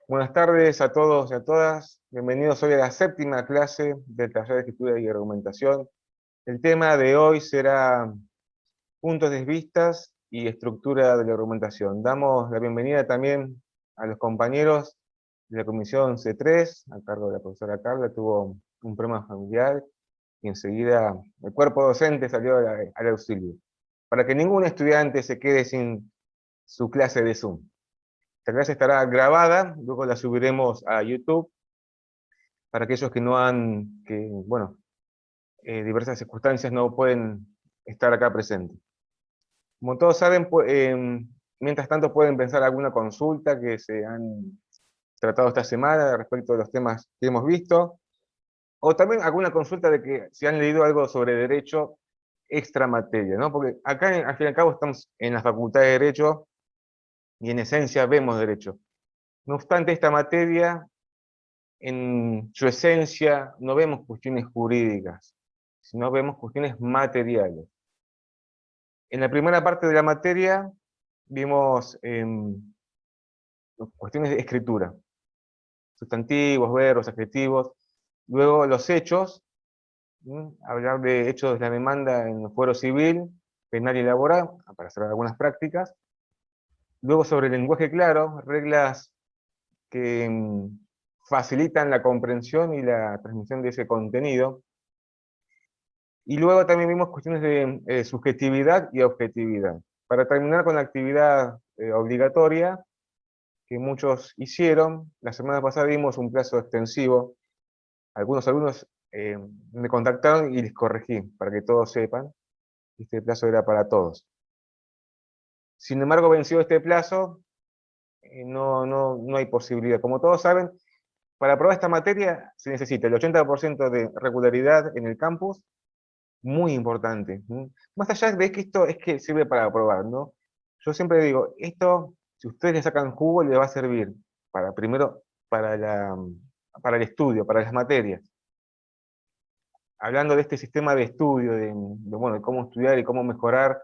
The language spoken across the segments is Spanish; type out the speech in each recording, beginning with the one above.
Buenas tardes a todos y a todas. Bienvenidos hoy a la séptima clase del taller de escritura y argumentación. El tema de hoy será puntos de vistas y estructura de la argumentación. Damos la bienvenida también a los compañeros de la comisión C3, a cargo de la profesora Carla. Tuvo un problema familiar y enseguida el cuerpo docente salió al auxilio, para que ningún estudiante se quede sin su clase de Zoom. Esta clase estará grabada, luego la subiremos a YouTube para aquellos que no han, que, bueno, diversas circunstancias no pueden estar acá presentes. Como todos saben, mientras tanto pueden pensar alguna consulta que se han tratado esta semana respecto de los temas que hemos visto, o también alguna consulta de que si han leído algo sobre derecho extra materia, ¿no? Porque acá, al fin y al cabo, estamos en la Facultad de Derecho y en esencia vemos derecho. No obstante, esta materia en su esencia no vemos cuestiones jurídicas, sino vemos cuestiones materiales. En la primera parte de la materia vimos cuestiones de escritura, sustantivos, verbos, adjetivos, luego los hechos, hablar de hechos de la demanda en el fuero civil, penal y laboral, para hacer algunas prácticas, luego sobre el lenguaje claro, reglas que facilitan la comprensión y la transmisión de ese contenido. Y luego también vimos cuestiones de subjetividad y objetividad. Para terminar con la actividad obligatoria que muchos hicieron, la semana pasada dimos un plazo extensivo. Algunos alumnos me contactaron y les corregí, para que todos sepan que este plazo era para todos. Sin embargo, vencido este plazo, no hay posibilidad. Como todos saben, para aprobar esta materia se necesita el 80% de regularidad en el campus, muy importante. Más allá de que esto es que sirve para aprobar, ¿no? Yo siempre digo, esto, si ustedes le sacan jugo, le va a servir para, primero, para el estudio, para las materias. Hablando de este sistema de estudio, bueno, de cómo estudiar y cómo mejorar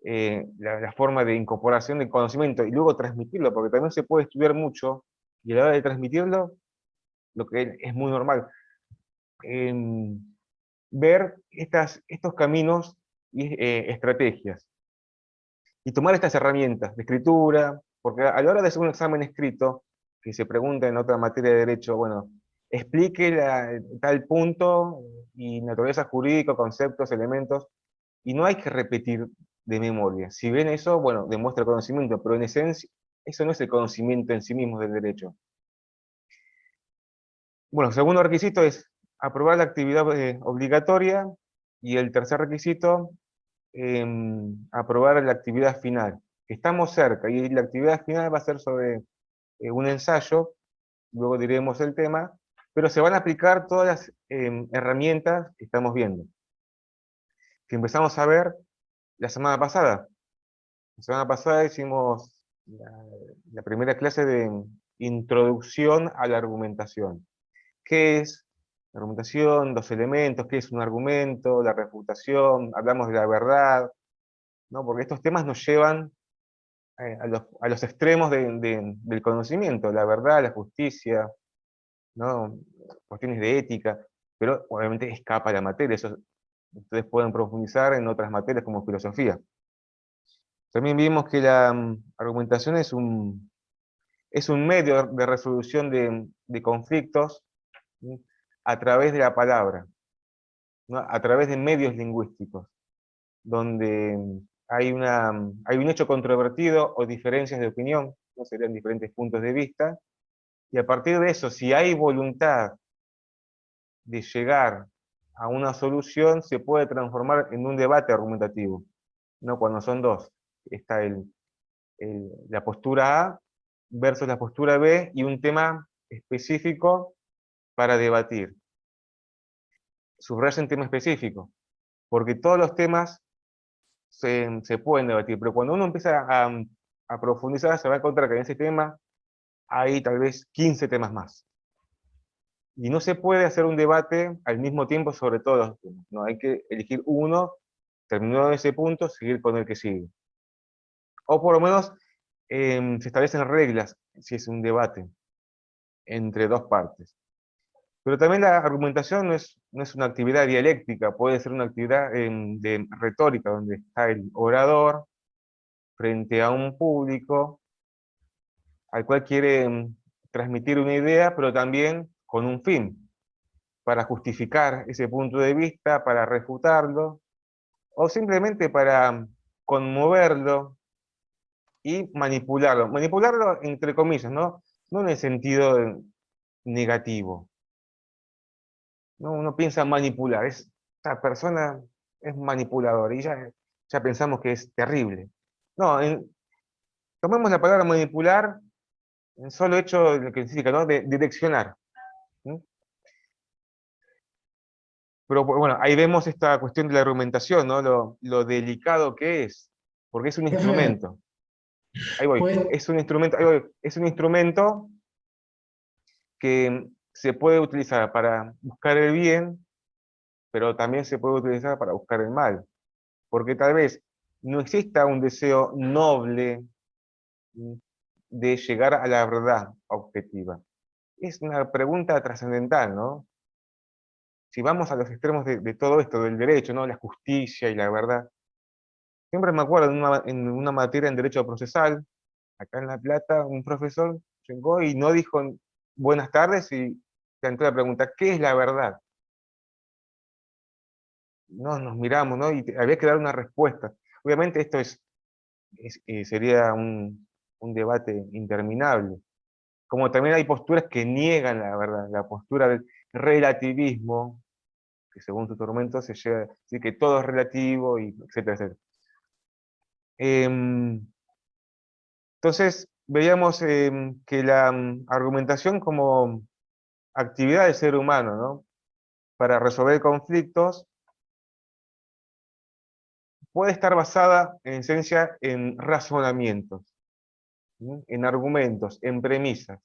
la forma de incorporación del conocimiento y luego transmitirlo, porque también se puede estudiar mucho y a la hora de transmitirlo, lo que es muy normal. Ver estos caminos y estrategias. Y tomar estas herramientas de escritura, porque a la hora de hacer un examen escrito, que se pregunta en otra materia de derecho, bueno, explique tal punto y naturaleza jurídica, conceptos, elementos, y no hay que repetir de memoria. Si ven eso, bueno, demuestra conocimiento, pero en esencia, eso no es el conocimiento en sí mismo del derecho. Bueno, el segundo requisito es aprobar la actividad obligatoria, y el tercer requisito, aprobar la actividad final. Estamos cerca, y la actividad final va a ser sobre un ensayo, luego diremos el tema, pero se van a aplicar todas las herramientas que estamos viendo, que empezamos a ver la semana pasada. La semana pasada hicimos la primera clase de introducción a la argumentación. ¿Qué es la argumentación? Los elementos, ¿qué es un argumento? La refutación, hablamos de la verdad, ¿no? Porque estos temas nos llevan a los extremos del conocimiento, la verdad, la justicia, ¿no? Cuestiones de ética, pero obviamente escapa la materia, eso ustedes pueden profundizar en otras materias como filosofía. También vimos que la argumentación es un medio de resolución de conflictos, ¿sí? A través de la palabra, ¿no? A través de medios lingüísticos, donde hay un hecho controvertido o diferencias de opinión, ¿no? Serían diferentes puntos de vista, y a partir de eso, si hay voluntad de llegar a una solución, se puede transformar en un debate argumentativo, ¿no? Cuando son dos. Está la postura A versus la postura B y un tema específico para debatir. Subrayo un tema específico, porque todos los temas se pueden debatir, pero cuando uno empieza a profundizar, se va a encontrar que en ese tema hay tal vez 15 temas más. Y no se puede hacer un debate al mismo tiempo sobre todos los temas, ¿no? Hay que elegir uno, terminado ese punto, seguir con el que sigue. O por lo menos se establecen reglas si es un debate. entre dos partes. Pero también la argumentación no es una actividad dialéctica, puede ser una actividad de retórica, donde está el orador frente a un público al cual quiere transmitir una idea, pero también con un fin, para justificar ese punto de vista, para refutarlo, o simplemente para conmoverlo y manipularlo. Manipularlo entre comillas, ¿no? No en el sentido negativo. ¿No? Uno piensa manipular, esa persona es manipuladora y ya pensamos que es terrible. No, tomemos la palabra manipular en solo hecho de lo que significa, ¿no? De direccionar. ¿Sí? Pero bueno, ahí vemos esta cuestión de la argumentación, ¿no? Lo delicado que es, porque es un Profe, instrumento. Ahí voy. pues, Es un instrumento, ahí voy. Es un instrumento que se puede utilizar para buscar el bien, pero también se puede utilizar para buscar el mal. Porque tal vez no exista un deseo noble de llegar a la verdad objetiva. Es una pregunta trascendental, ¿no? Si vamos a los extremos de todo esto, del derecho, ¿no? La justicia y la verdad. Siempre me acuerdo en una materia en derecho procesal, acá en La Plata, un profesor llegó y no dijo buenas tardes y planteó la pregunta, ¿qué es la verdad? No, nos miramos, ¿no? Y había que dar una respuesta. Obviamente esto sería un debate interminable. Como también hay posturas que niegan la verdad, la postura del relativismo, que según su tormento se llega a decir que todo es relativo, y etcétera, etcétera. Entonces, veíamos que la argumentación como actividad del ser humano, ¿no? Para resolver conflictos, puede estar basada en esencia en razonamientos, ¿sí? En argumentos, en premisas,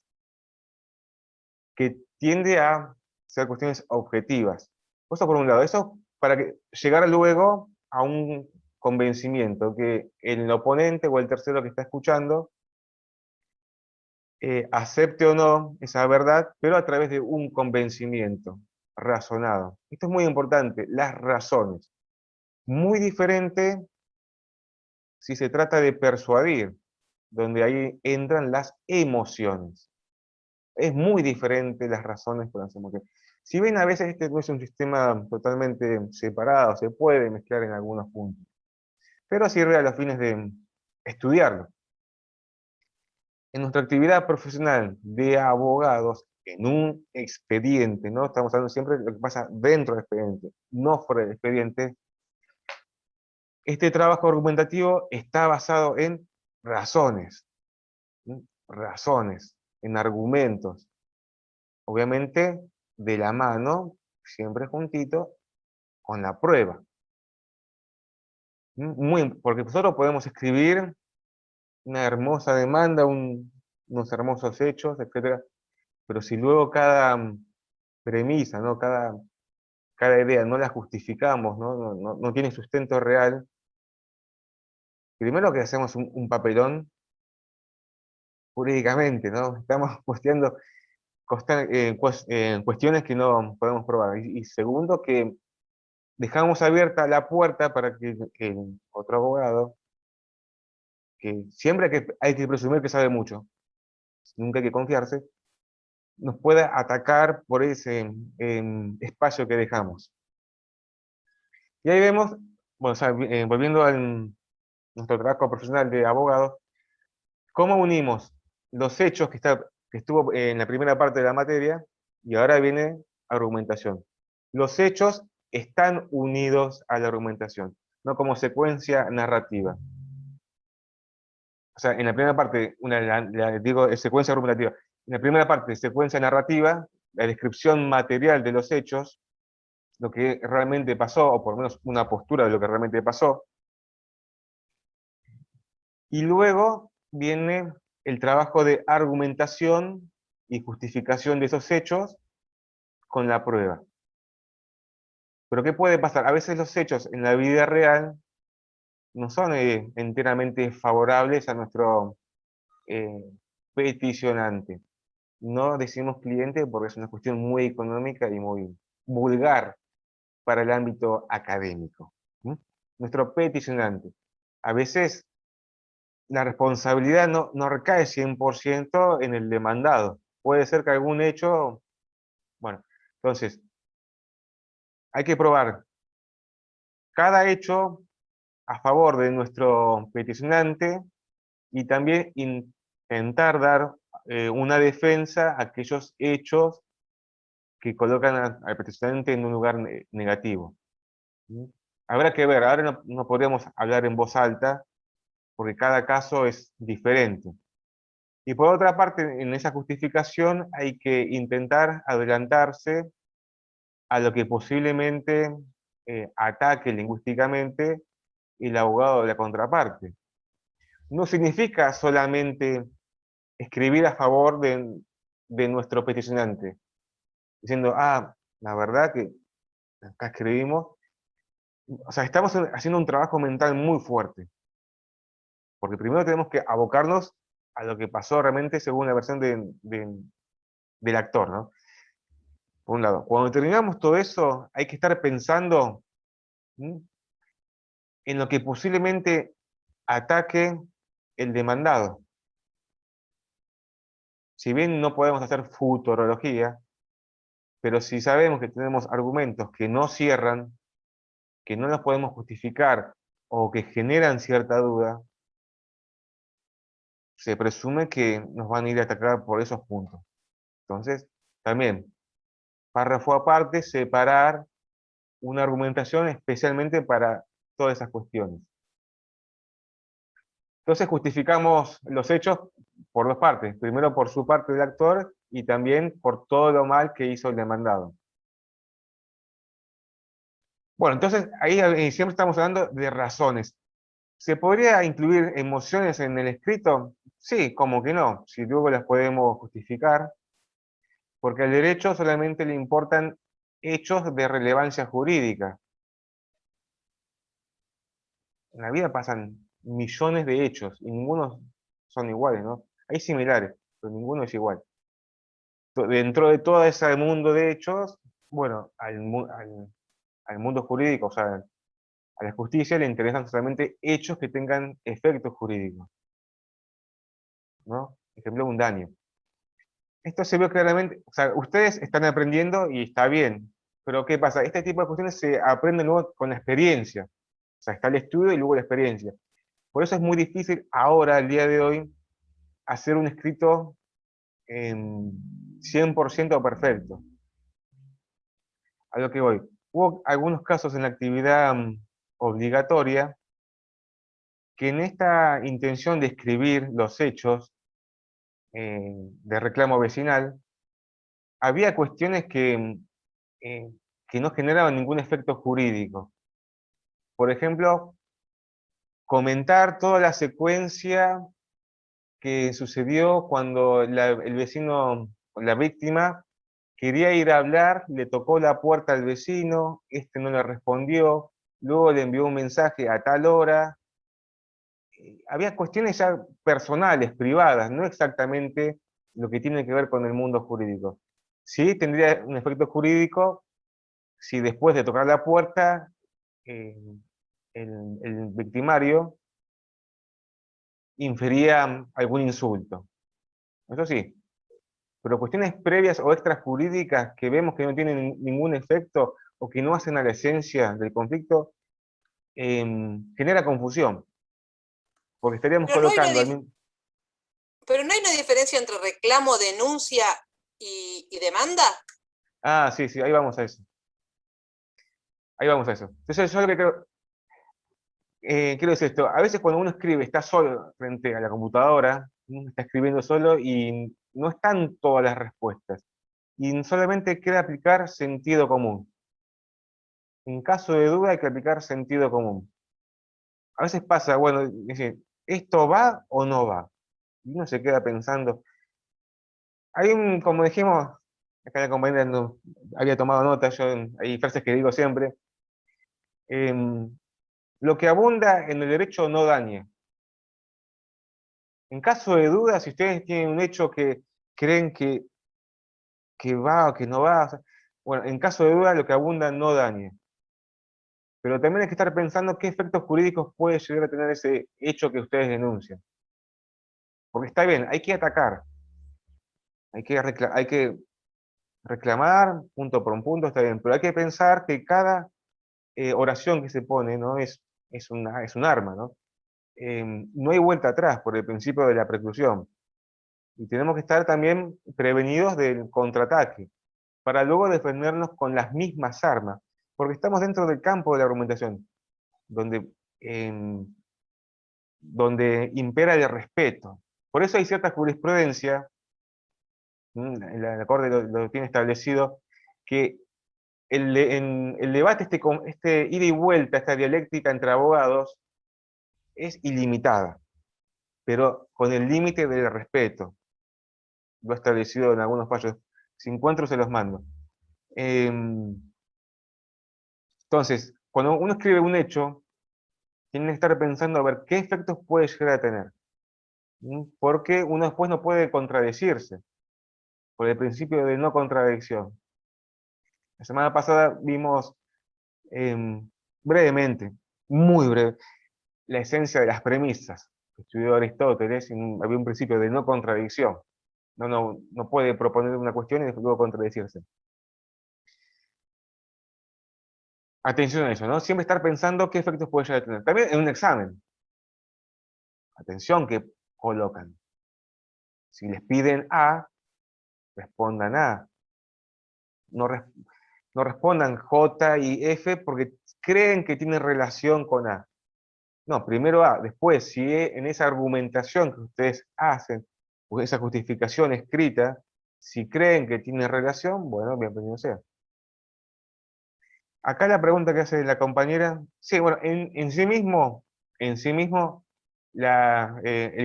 que tiende a ser cuestiones objetivas. Eso por un lado, eso para llegar luego a un convencimiento, que el oponente o el tercero que está escuchando acepte o no esa verdad, pero a través de un convencimiento razonado. Esto es muy importante, las razones. Muy diferente si se trata de persuadir, donde ahí entran las emociones. Es muy diferente las razones con las emociones. Si bien a veces este no es un sistema totalmente separado, se puede mezclar en algunos puntos, pero sirve a los fines de estudiarlo. En nuestra actividad profesional de abogados, en un expediente, ¿no? Estamos hablando siempre de lo que pasa dentro del expediente, no fuera del expediente. Este trabajo argumentativo está basado en razones, ¿sí? Razones, en argumentos. Obviamente, de la mano, siempre juntito, con la prueba. Porque nosotros podemos escribir una hermosa demanda, unos hermosos hechos, etcétera, pero si luego cada premisa, ¿no? Cada idea no la justificamos, no tiene sustento real, primero que hacemos un papelón jurídicamente, ¿no? Estamos posteando cuestiones que no podemos probar. Y segundo, que dejamos abierta la puerta para que el otro abogado, que siempre hay que presumir que sabe mucho, nunca hay que confiarse, nos pueda atacar por ese espacio que dejamos. Y ahí vemos, bueno, o sea, volviendo a nuestro trabajo profesional de abogado, cómo unimos los hechos que estuvo en la primera parte de la materia y ahora viene argumentación. Los hechos están unidos a la argumentación, no como secuencia narrativa. O sea, en la primera parte, digo, es secuencia argumentativa. En la primera parte, secuencia narrativa, la descripción material de los hechos, lo que realmente pasó, o por lo menos una postura de lo que realmente pasó. Y luego viene el trabajo de argumentación y justificación de esos hechos con la prueba. Pero ¿qué puede pasar? A veces los hechos en la vida real no son enteramente favorables a nuestro peticionante. No decimos cliente porque es una cuestión muy económica y muy vulgar para el ámbito académico. ¿Mm? Nuestro peticionante. A veces la responsabilidad no recae 100% en el demandado. Puede ser que algún hecho, bueno, entonces hay que probar cada hecho a favor de nuestro peticionante y también intentar dar una defensa a aquellos hechos que colocan al peticionante en un lugar negativo. ¿Sí? Habrá que ver, ahora no podemos hablar en voz alta porque cada caso es diferente. Y por otra parte, en esa justificación hay que intentar adelantarse a lo que posiblemente ataque lingüísticamente el abogado de la contraparte. No significa solamente escribir a favor de nuestro peticionante, diciendo, la verdad que acá escribimos, o sea, estamos haciendo un trabajo mental muy fuerte, porque primero tenemos que abocarnos a lo que pasó realmente según la versión del actor, ¿no? Por un lado. Cuando terminamos todo eso, hay que estar pensando, ¿sí?, en lo que posiblemente ataque el demandado. Si bien no podemos hacer futurología, pero si sabemos que tenemos argumentos que no cierran, que no los podemos justificar o que generan cierta duda, se presume que nos van a ir a atacar por esos puntos. Entonces, también, párrafo aparte, separar una argumentación especialmente para todas esas cuestiones. Entonces justificamos los hechos por dos partes. Primero por su parte del actor y también por todo lo mal que hizo el demandado. Bueno, entonces ahí siempre estamos hablando de razones. ¿Se podría incluir emociones en el escrito? Sí, como que no, si luego las podemos justificar, porque al derecho solamente le importan hechos de relevancia jurídica. En la vida pasan millones de hechos y ninguno son iguales, ¿no? Hay similares, pero ninguno es igual. Dentro de todo ese mundo de hechos, bueno, al mundo jurídico, o sea, a la justicia le interesan solamente hechos que tengan efectos jurídicos, ¿no? Ejemplo, un daño. Esto se ve claramente, o sea, ustedes están aprendiendo y está bien, pero ¿qué pasa? Este tipo de cuestiones se aprenden luego con la experiencia. O sea, está el estudio y luego la experiencia. Por eso es muy difícil ahora, al día de hoy, hacer un escrito 100% perfecto. A lo que voy. Hubo algunos casos en la actividad obligatoria que en esta intención de escribir los hechos de reclamo vecinal, había cuestiones eh, que no generaban ningún efecto jurídico. Por ejemplo, comentar toda la secuencia que sucedió cuando el vecino, la víctima, quería ir a hablar, le tocó la puerta al vecino, este no le respondió, luego le envió un mensaje a tal hora. Había cuestiones ya personales, privadas, no exactamente lo que tiene que ver con el mundo jurídico. Sí tendría un efecto jurídico si después de tocar la puerta, eh, el victimario infería algún insulto. Eso sí, pero cuestiones previas o extrajurídicas que vemos que no tienen ningún efecto o que no hacen a la esencia del conflicto, genera confusión, porque estaríamos Pero no hay una, colocando al mismo... pero no hay una diferencia entre reclamo, denuncia y demanda. Sí, sí, ahí vamos a eso. Ahí vamos a eso. Entonces yo lo que quiero decir esto, a veces cuando uno escribe, está solo frente a la computadora, uno está escribiendo solo y no están todas las respuestas. Y solamente queda aplicar sentido común. En caso de duda hay que aplicar sentido común. A veces pasa, bueno, dice, ¿esto va o no va? Y uno se queda pensando. Hay como dijimos, acá la compañera no había tomado nota, yo hay frases que digo siempre, lo que abunda en el derecho no daña. En caso de duda, si ustedes tienen un hecho que creen que va o que no va. O sea, bueno, en caso de duda, lo que abunda no dañe. Pero también hay que estar pensando qué efectos jurídicos puede llegar a tener ese hecho que ustedes denuncian. Porque está bien, hay que atacar, hay que reclamar punto por un punto, está bien, pero hay que pensar que cada oración que se pone, ¿no? Es un arma, ¿no? No hay vuelta atrás por el principio de la preclusión. Y tenemos que estar también prevenidos del contraataque, para luego defendernos con las mismas armas, porque estamos dentro del campo de la argumentación, donde, em, donde impera el respeto. Por eso hay cierta jurisprudencia, la Corte lo tiene establecido, que en el debate, este ida y vuelta, esta dialéctica entre abogados, es ilimitada, pero con el límite del respeto. Lo ha establecido en algunos fallos. Si encuentro, se los mando. Entonces, cuando uno escribe un hecho, tiene que estar pensando a ver qué efectos puede llegar a tener. Porque uno después no puede contradecirse, por el principio de no contradicción. La semana pasada vimos brevemente, muy breve, la esencia de las premisas. Estudió Aristóteles y había un principio de no contradicción. No puede proponer una cuestión y luego contradecirse. Atención a eso, ¿no? Siempre estar pensando qué efectos puede llegar a tener. También en un examen. Atención que colocan. Si les piden A, respondan A. No, no respondan J y F porque creen que tienen relación con A. No, primero A. Después, si en esa argumentación que ustedes hacen, o esa justificación escrita, si creen que tiene relación, bueno, bienvenido sea. Acá la pregunta que hace la compañera, sí, bueno, en sí mismo el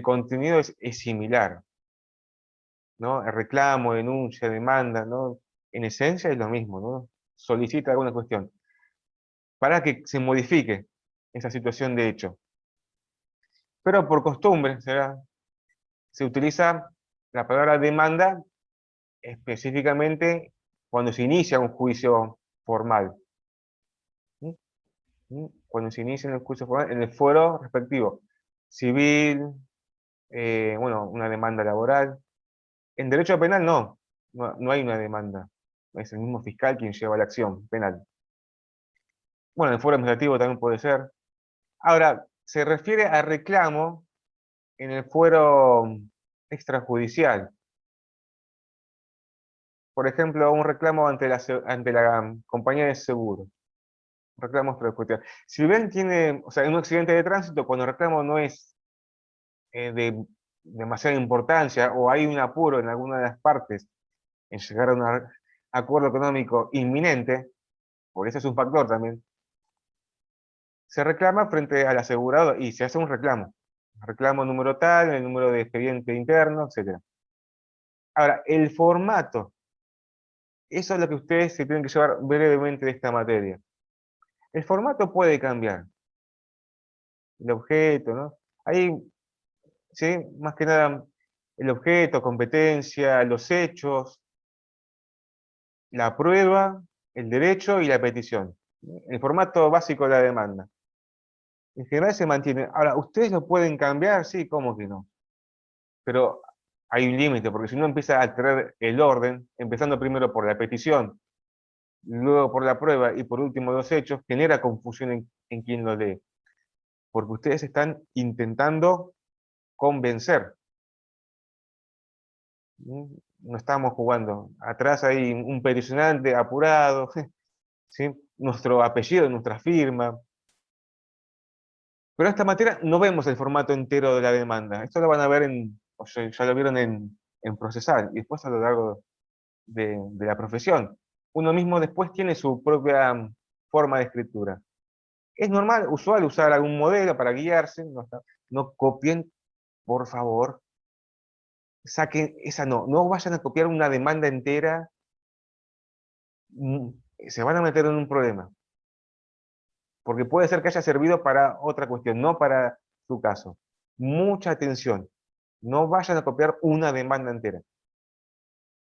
contenido es similar, ¿no? El reclamo, denuncia, demanda, ¿no? En esencia es lo mismo, ¿no? Solicita alguna cuestión para que se modifique esa situación de hecho. Pero por costumbre, se utiliza la palabra demanda específicamente cuando se inicia un juicio formal. ¿Mm? Cuando se inicia un juicio formal en el fuero respectivo, civil, bueno, una demanda laboral. En derecho penal no hay una demanda. Es el mismo fiscal quien lleva la acción penal. Bueno, en el fuero administrativo también puede ser. Ahora, se refiere a reclamo en el fuero extrajudicial. Por ejemplo, un reclamo ante la compañía de seguro. Reclamo extrajudicial. Si bien tiene, o sea, en un accidente de tránsito, cuando el reclamo no es de demasiada importancia o hay un apuro en alguna de las partes en llegar a un acuerdo económico inminente, porque ese es un factor también, se reclama frente al asegurado y se hace un reclamo. Reclamo número tal, el número de expediente interno, etc. Ahora, el formato, eso es lo que ustedes se tienen que llevar brevemente de esta materia. El formato puede cambiar. El objeto, ¿no? Ahí, ¿sí? Más que nada, el objeto, competencia, los hechos, la prueba, el derecho y la petición. El formato básico de la demanda. En general se mantiene. Ahora, ¿ustedes lo pueden cambiar? Sí, ¿cómo que no? Pero hay un límite, porque si uno empieza a alterar el orden, empezando primero por la petición, luego por la prueba y por último los hechos, genera confusión en quien lo lee. Porque ustedes están intentando convencer. No estamos jugando. Atrás hay un peticionante apurado, ¿sí? Nuestro apellido, nuestra firma. Pero en esta materia no vemos el formato entero de la demanda. Esto lo van a ver o sea, ya lo vieron en procesal y después a lo largo de la profesión. Uno mismo después tiene su propia forma de escritura. Es normal, usual usar algún modelo para guiarse. No copien, por favor. Saquen esa no vayan a copiar una demanda entera. Se van a meter en un problema. Porque puede ser que haya servido para otra cuestión, no para su caso. Mucha atención. No vayan a copiar una demanda entera.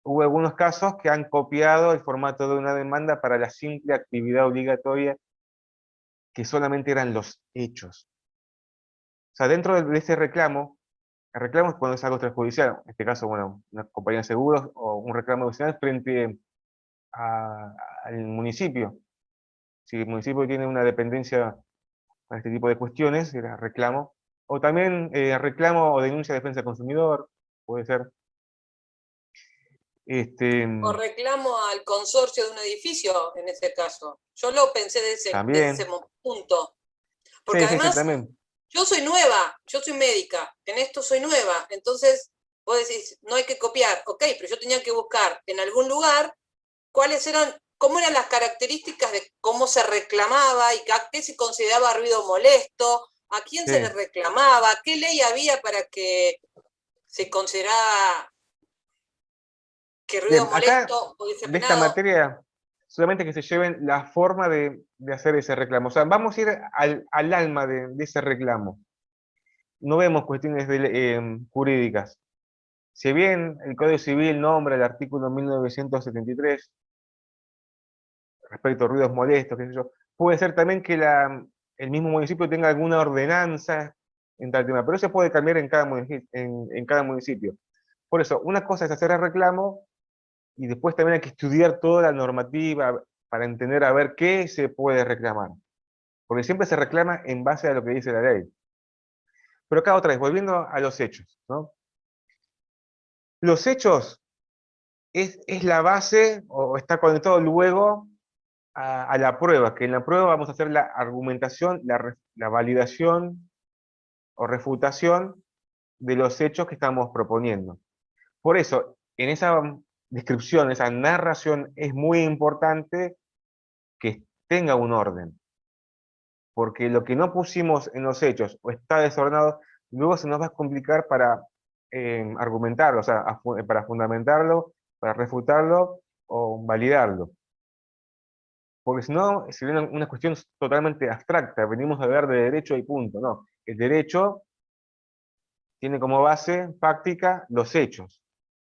hubo algunos casos que han copiado el formato de una demanda para la simple actividad obligatoria, que solamente eran los hechos. O sea, dentro de ese reclamo, el reclamo es cuando es algo extrajudicial, en este caso, bueno, una compañía de seguros o un reclamo adicional frente a- al municipio. Si el municipio tiene una dependencia para este tipo de cuestiones, era reclamo. O también reclamo o denuncia de defensa del consumidor, puede ser. Este, O reclamo al consorcio de un edificio, en ese caso. Yo lo pensé desde ese también. punto. Porque Sí, sí, sí, además, también. yo soy nueva, yo soy médica, en esto soy nueva. Entonces, vos decís, no hay que copiar. Ok, pero yo tenía que buscar en algún lugar cuáles eran, cómo eran las características de cómo se reclamaba y a qué se consideraba ruido molesto, a quién se le Sí. reclamaba, qué ley había para que se considerara que ruido Bien, acá, molesto pudiese de esta penado. materia, solamente que se lleven la forma de hacer ese reclamo. O sea, vamos a ir al alma de ese reclamo. No vemos cuestiones jurídicas. Si bien el Código Civil nombra el artículo 1973 respecto a ruidos molestos, qué sé yo, puede ser también que el mismo municipio tenga alguna ordenanza en tal tema, pero eso puede cambiar en cada municipio. Por eso, una cosa es hacer el reclamo y después también hay que estudiar toda la normativa para entender a ver qué se puede reclamar. Porque siempre se reclama en base a lo que dice la ley. Pero acá otra vez, volviendo a los hechos, ¿no? Los hechos es la base o está conectado luego a la prueba, que en la prueba vamos a hacer la argumentación, la validación o refutación de los hechos que estamos proponiendo. Por eso, en esa descripción, esa narración, es muy importante que tenga un orden, porque lo que no pusimos en los hechos o está desordenado, luego se nos va a complicar para argumentarlo, o sea, para fundamentarlo, para refutarlo o validarlo. Porque si no, sería una cuestión totalmente abstracta, venimos a hablar de derecho y punto, no. El derecho tiene como base práctica los hechos.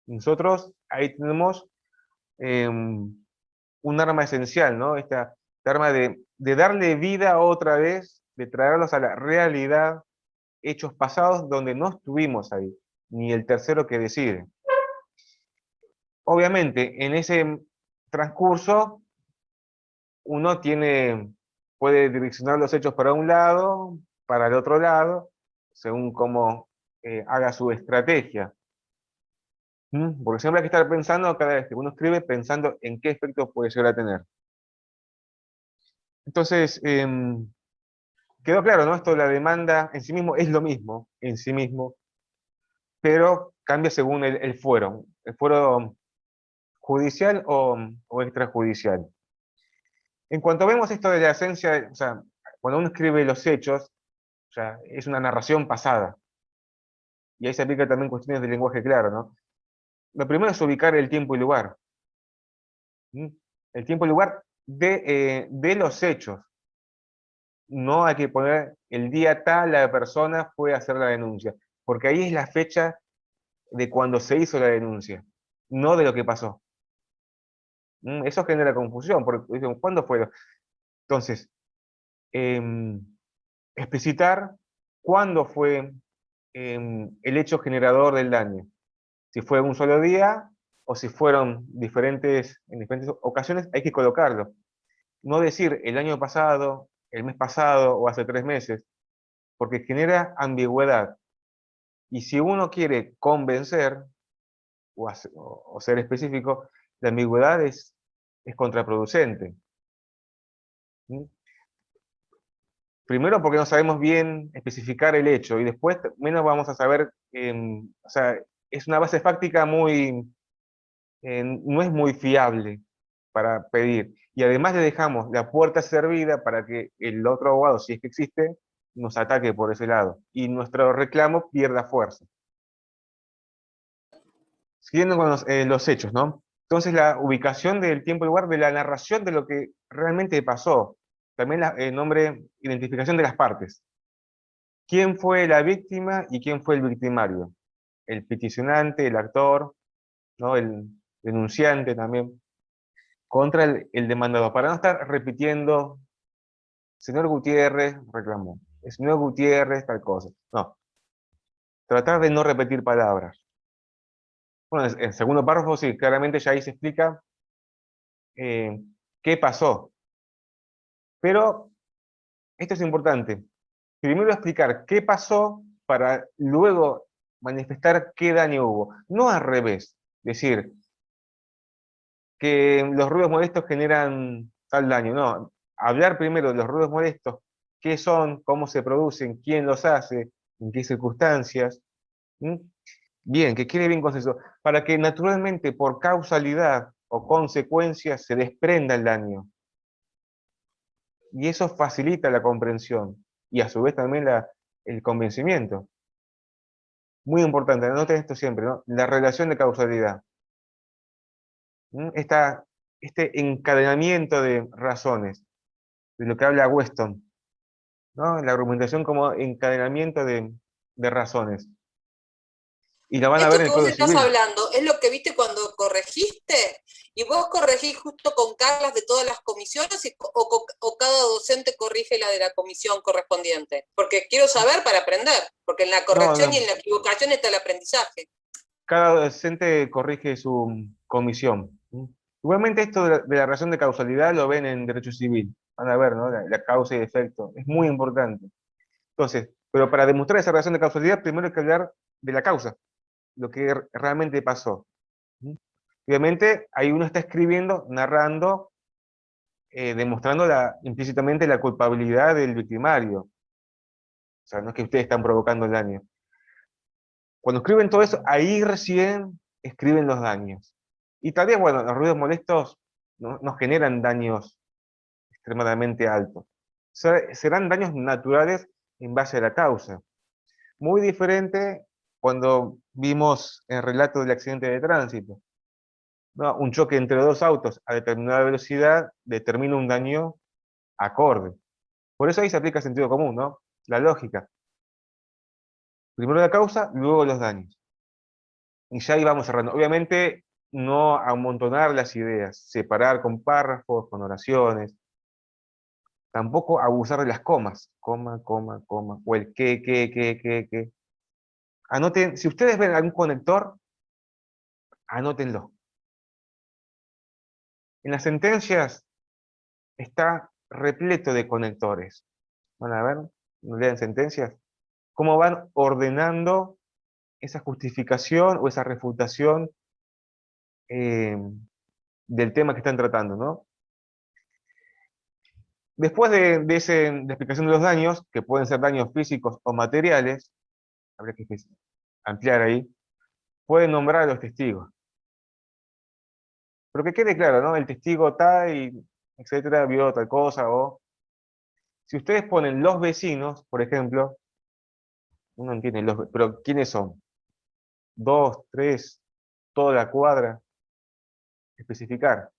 Nosotros ahí tenemos un arma esencial, ¿no? Esta arma de darle vida otra vez, de traerlos a la realidad, hechos pasados donde no estuvimos ahí, ni el tercero que decide. Obviamente, en ese transcurso, uno puede direccionar los hechos para un lado, para el otro lado, según cómo haga su estrategia. Porque siempre hay que estar pensando, cada vez que uno escribe, pensando en qué efecto puede llegar a tener. Entonces, quedó claro, ¿no? Esto de la demanda en sí mismo es lo mismo, en sí mismo, pero cambia según el fuero judicial o extrajudicial. En cuanto vemos esto de la esencia, o sea, cuando uno escribe los hechos, o sea, es una narración pasada, y ahí se aplica también cuestiones de lenguaje claro, ¿no? Lo primero es ubicar el tiempo y lugar. ¿Mm? El tiempo y lugar de los hechos. No hay que poner el día tal, la persona fue a hacer la denuncia, porque ahí es la fecha de cuando se hizo la denuncia, no de lo que pasó. Eso genera confusión, porque dicen, ¿cuándo fue? Entonces, em, explicitar cuándo fue el hecho generador del daño. Si fue un solo día o si fueron en diferentes ocasiones, hay que colocarlo. No decir el año pasado, el mes pasado o hace 3 meses, porque genera ambigüedad. Y si uno quiere convencer o ser específico, la ambigüedad es contraproducente. ¿Mm? Primero porque no sabemos bien especificar el hecho y después menos vamos a saber, o sea, es una base fáctica no es muy fiable para pedir. Y además le dejamos la puerta servida para que el otro abogado, si es que existe, nos ataque por ese lado y nuestro reclamo pierda fuerza. Siguiendo con los hechos, ¿no? Entonces la ubicación del tiempo y lugar de la narración de lo que realmente pasó. También el nombre, identificación de las partes. ¿Quién fue la víctima y quién fue el victimario? El peticionante, el actor, ¿no? denunciante también, contra el demandado, para no estar repitiendo, señor Gutiérrez reclamó, el señor Gutiérrez tal cosa. No, tratar de no repetir palabras. Bueno, en el segundo párrafo sí, claramente ya ahí se explica qué pasó. Pero esto es importante. Primero explicar qué pasó para luego manifestar qué daño hubo. No al revés. Decir que los ruidos molestos generan tal daño. No. Hablar primero de los ruidos molestos, qué son, cómo se producen, quién los hace, en qué circunstancias. ¿Mm? Bien, que quede bien consensuado. Para que naturalmente, por causalidad o consecuencia, se desprenda el daño. Y eso facilita la comprensión y a su vez también el convencimiento. Muy importante, anoten esto siempre, ¿no? La relación de causalidad. ¿Mm? Este encadenamiento de razones, de lo que habla Weston, ¿no? La argumentación como encadenamiento de razones. Y la van a ver Esto en que el vos Código estás Civil. hablando es lo que viste cuando corregiste, y vos corregís justo con Carlas de todas las comisiones o cada docente corrige la de la comisión correspondiente. Porque quiero saber para aprender, porque en la No, corrección y en no. la equivocación está el aprendizaje. Cada docente corrige su comisión. ¿Mm? Igualmente esto de la relación de causalidad lo ven en derecho civil. Van a ver, ¿no? La causa y efecto. Es muy importante. Entonces, pero para demostrar esa relación de causalidad, primero hay que hablar de la causa, lo que realmente pasó. ¿Mm? Obviamente, ahí uno está escribiendo, narrando, demostrando implícitamente la culpabilidad del victimario. O sea, no es que ustedes están provocando el daño. Cuando escriben todo eso, ahí recién escriben los daños. Y también, bueno, los ruidos molestos no generan daños extremadamente altos. Serán daños naturales en base a la causa. Muy diferente cuando vimos el relato del accidente de tránsito. ¿No? Un choque entre dos autos a determinada velocidad determina un daño acorde. Por eso ahí se aplica sentido común, ¿no? La lógica. Primero la causa, luego los daños. Y ya ahí vamos cerrando. Obviamente, no amontonar las ideas, separar con párrafos, con oraciones. Tampoco abusar de las comas. Coma, coma, coma. O el que. Anoten, si ustedes ven algún conector, anótenlo. En las sentencias está repleto de conectores. Van a ver, no lean sentencias, cómo van ordenando esa justificación o esa refutación eh, del tema que están tratando, ¿no? Después de explicación de los daños, que pueden ser daños físicos o materiales, habría que ampliar ahí, pueden nombrar a los testigos. Pero que quede claro, ¿no? El testigo tal y etcétera, vio tal cosa, o si ustedes ponen los vecinos, por ejemplo, uno entiende pero ¿quiénes son? Dos, tres, toda la cuadra, especificar.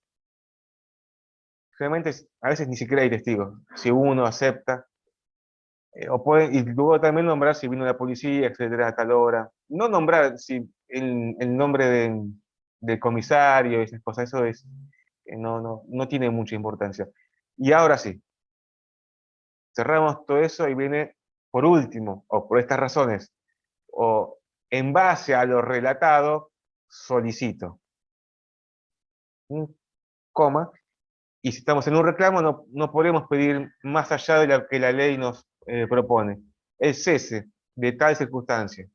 Realmente a veces ni siquiera hay testigos. Si uno acepta, y luego también nombrar si vino la policía, etcétera, a tal hora. No nombrar si el nombre del comisario y esas cosas, eso no tiene mucha importancia. Y ahora sí, cerramos todo eso y viene por último, o por estas razones, o en base a lo relatado, solicito. Un coma. Y si estamos en un reclamo, no podemos pedir más allá de lo que la ley nos propone. El cese de tal circunstancia.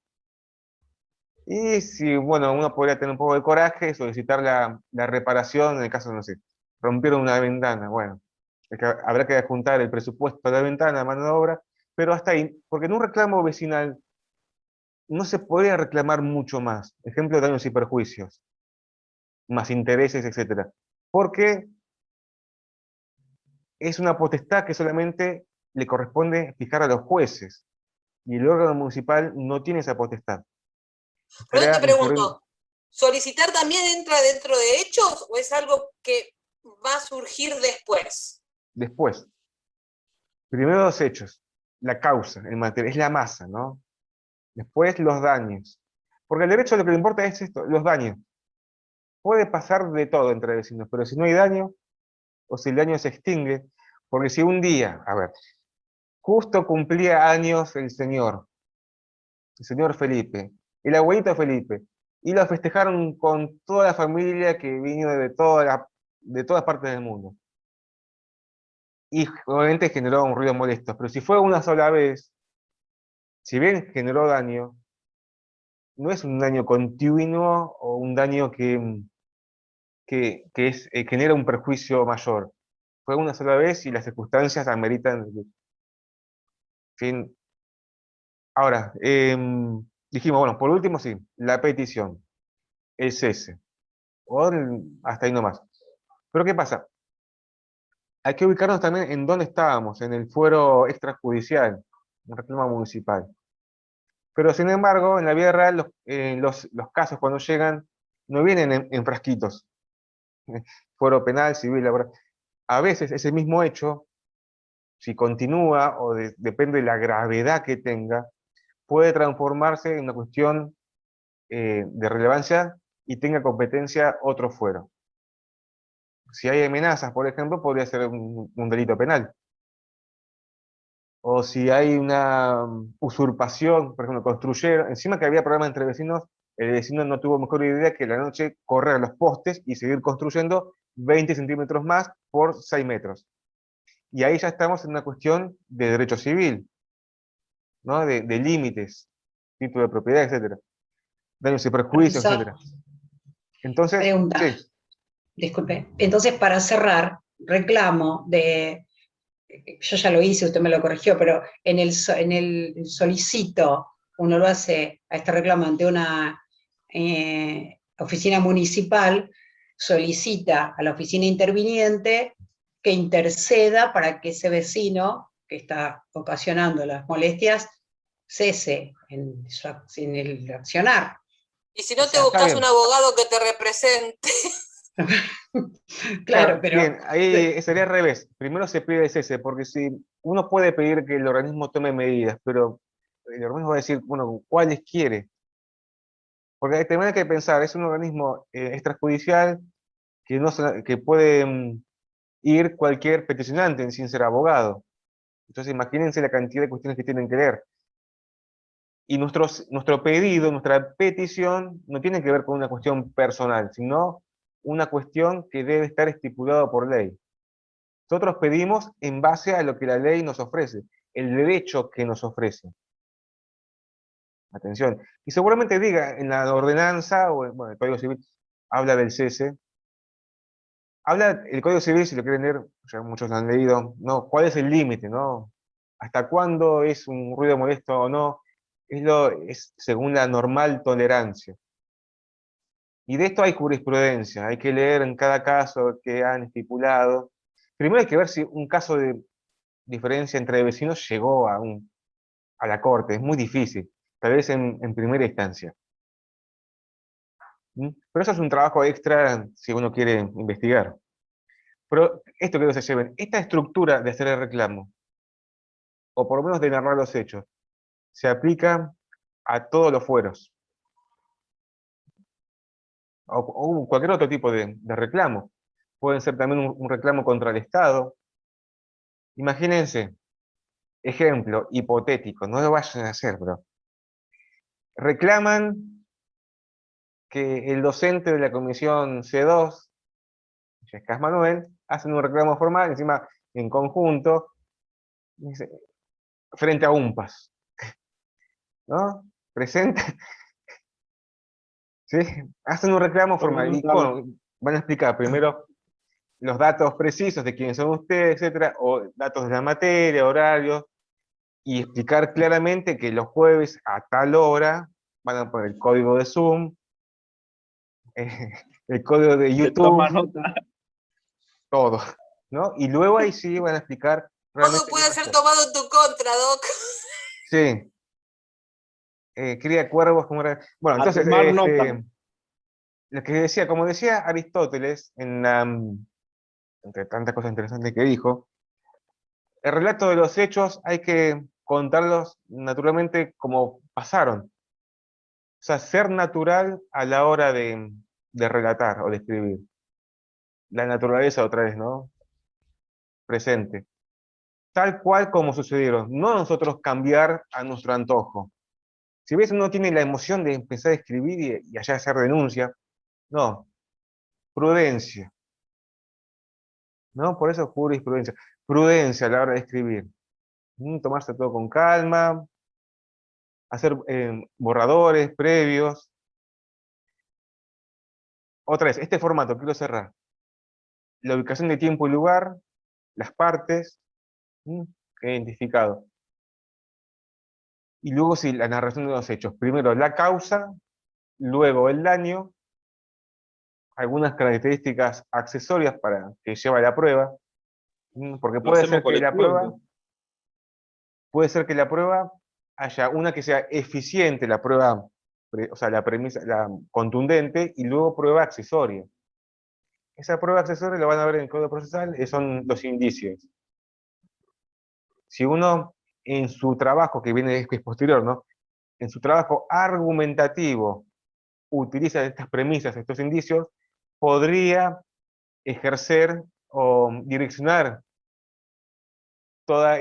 Y si, bueno, uno podría tener un poco de coraje, solicitar la reparación en el caso, no sé, rompieron una ventana. Bueno, habrá que adjuntar el presupuesto de la ventana, mano de obra, pero hasta ahí, porque en un reclamo vecinal no se podría reclamar mucho más. Ejemplo, daños y perjuicios, más intereses, etcétera. Porque es una potestad que solamente le corresponde fijar a los jueces, y el órgano municipal no tiene esa potestad. Pero te Estaría incurriendo pregunto, ¿solicitar también entra dentro de hechos o es algo que va a surgir después? después. Primero los hechos, la causa, el material, es la masa, ¿no? Después los daños. Porque el derecho lo que le importa es esto, los daños. puede pasar de todo entre vecinos, pero si no hay daño, o si el daño se extingue, porque si un día, a ver, justo cumplía años el señor Felipe, el abuelito Felipe, y lo festejaron con toda la familia que vino de todas partes del mundo. Y obviamente generó un ruido molesto, pero si fue una sola vez, si bien generó daño, no es un daño continuo o un daño que genera un perjuicio mayor. Fue una sola vez y las circunstancias ameritan. Fin. Ahora, dijimos, bueno, por último, sí, la petición, el cese, hasta ahí nomás. Pero ¿qué pasa? Hay que ubicarnos también en dónde estábamos, en el fuero extrajudicial, en reclamo municipal. Pero sin embargo, en la vida real, los casos cuando llegan no vienen en frasquitos. Fuero penal, civil, laboral. A veces ese mismo hecho, si continúa o depende de la gravedad que tenga, puede transformarse en una cuestión de relevancia y tenga competencia otro fuero. Si hay amenazas, por ejemplo, podría ser un delito penal. O si hay una usurpación, por ejemplo, construyeron, encima que había problemas entre vecinos, el vecino no tuvo mejor idea que la noche correr los postes y seguir construyendo 20 centímetros más por 6 metros. Y ahí ya estamos en una cuestión de derecho civil, ¿no? De límites, título de propiedad, etcétera, daños y perjuicios, Profesor, etcétera. Entonces, pregunta, sí, disculpe. Entonces, para cerrar, reclamo de, yo ya lo hice, usted me lo corrigió, pero en el solicito, uno lo hace a este reclamo ante una oficina municipal, solicita a la oficina interviniente que interceda para que ese vecino que está ocasionando las molestias cese en el accionar. Y si no te sea, está buscas un bien. abogado que te represente. Claro, pero Bien, ahí sería al revés. Primero se pide el cese, porque si uno puede pedir que el organismo tome medidas, pero el organismo va a decir, bueno, ¿cuáles quiere? Porque también hay que pensar, es un organismo extrajudicial que, que puede ir cualquier peticionante sin ser abogado. Entonces imagínense la cantidad de cuestiones que tienen que leer. Y nuestro pedido, nuestra petición, no tiene que ver con una cuestión personal, sino una cuestión que debe estar estipulada por ley. Nosotros pedimos en base a lo que la ley nos ofrece, el derecho que nos ofrece. Atención. Y seguramente diga en la ordenanza, o bueno, el Código Civil, habla del cese. Habla el Código Civil, si lo quieren leer, ya muchos lo han leído, ¿no? ¿Cuál es el límite, no? ¿Hasta cuándo es un ruido molesto o no? Es según la normal tolerancia. Y de esto hay jurisprudencia, hay que leer en cada caso que han estipulado. Primero hay que ver si un caso de diferencia entre vecinos llegó a la corte, es muy difícil, tal vez en primera instancia. ¿Mm? Pero eso es un trabajo extra si uno quiere investigar. Pero esto que no se lleven, esta estructura de hacer el reclamo, o por lo menos de narrar los hechos, se aplica a todos los fueros, o cualquier otro tipo de reclamo. Pueden ser también un reclamo contra el Estado. Imagínense, ejemplo hipotético, no lo vayan a hacer, pero reclaman que el docente de la comisión C2, Yescas Manuel, hacen un reclamo formal, encima en conjunto, frente a UMPAS, ¿no? Presenta, ¿sí? Hacen un reclamo formal y bueno, van a explicar primero los datos precisos de quiénes son ustedes, etcétera, o datos de la materia, horarios, y explicar claramente que los jueves a tal hora van a poner el código de Zoom, el código de YouTube, todo, ¿no? Y luego ahí sí van a explicar Todo realmente qué puede ser pasó. tomado en tu contra, Doc. Sí, cría cuervos como era. Bueno, A entonces, tomar nota. lo que decía, como decía Aristóteles, entre tantas cosas interesantes que dijo, el relato de los hechos hay que contarlos naturalmente como pasaron. O sea, ser natural a la hora de relatar o de escribir. La naturaleza otra vez, ¿no? Presente. Tal cual como sucedieron. No nosotros cambiar a nuestro antojo. Si ves, uno tiene la emoción de empezar a escribir y allá hacer denuncia. No. Prudencia. ¿No? Por eso jurisprudencia. Prudencia a la hora de escribir. Tomarse todo con calma. Hacer borradores previos. Otra vez, este formato, quiero cerrar. La ubicación de tiempo y lugar, las partes, identificado. Y luego sí, la narración de los hechos. Primero la causa, luego el daño, algunas características accesorias para que lleva la prueba, porque Lo hacemos colectivo. puede ser que la prueba haya una que sea eficiente, la prueba, o sea, la premisa, la contundente, y luego prueba accesoria. Esa prueba accesoria la van a ver en el Código Procesal, son los indicios. Si uno en su trabajo, que viene es posterior, ¿no? En su trabajo argumentativo utiliza estas premisas, estos indicios, podría ejercer o direccionar todas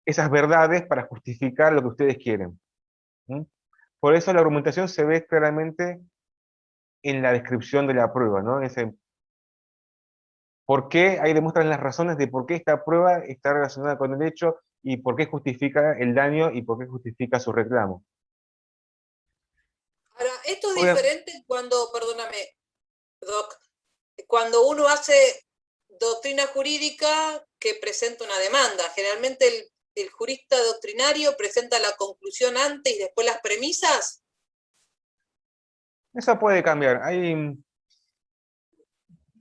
esas verdades para justificar lo que ustedes quieren. Por eso la argumentación se ve claramente en la descripción de la prueba, ¿no? ¿Por qué? Ahí demuestran las razones de por qué esta prueba está relacionada con el hecho y por qué justifica el daño y por qué justifica su reclamo. Ahora, esto es diferente cuando, perdóname, Doc, cuando uno hace doctrina jurídica que presenta una demanda. Generalmente el jurista doctrinario presenta la conclusión antes y después las premisas. Eso puede cambiar.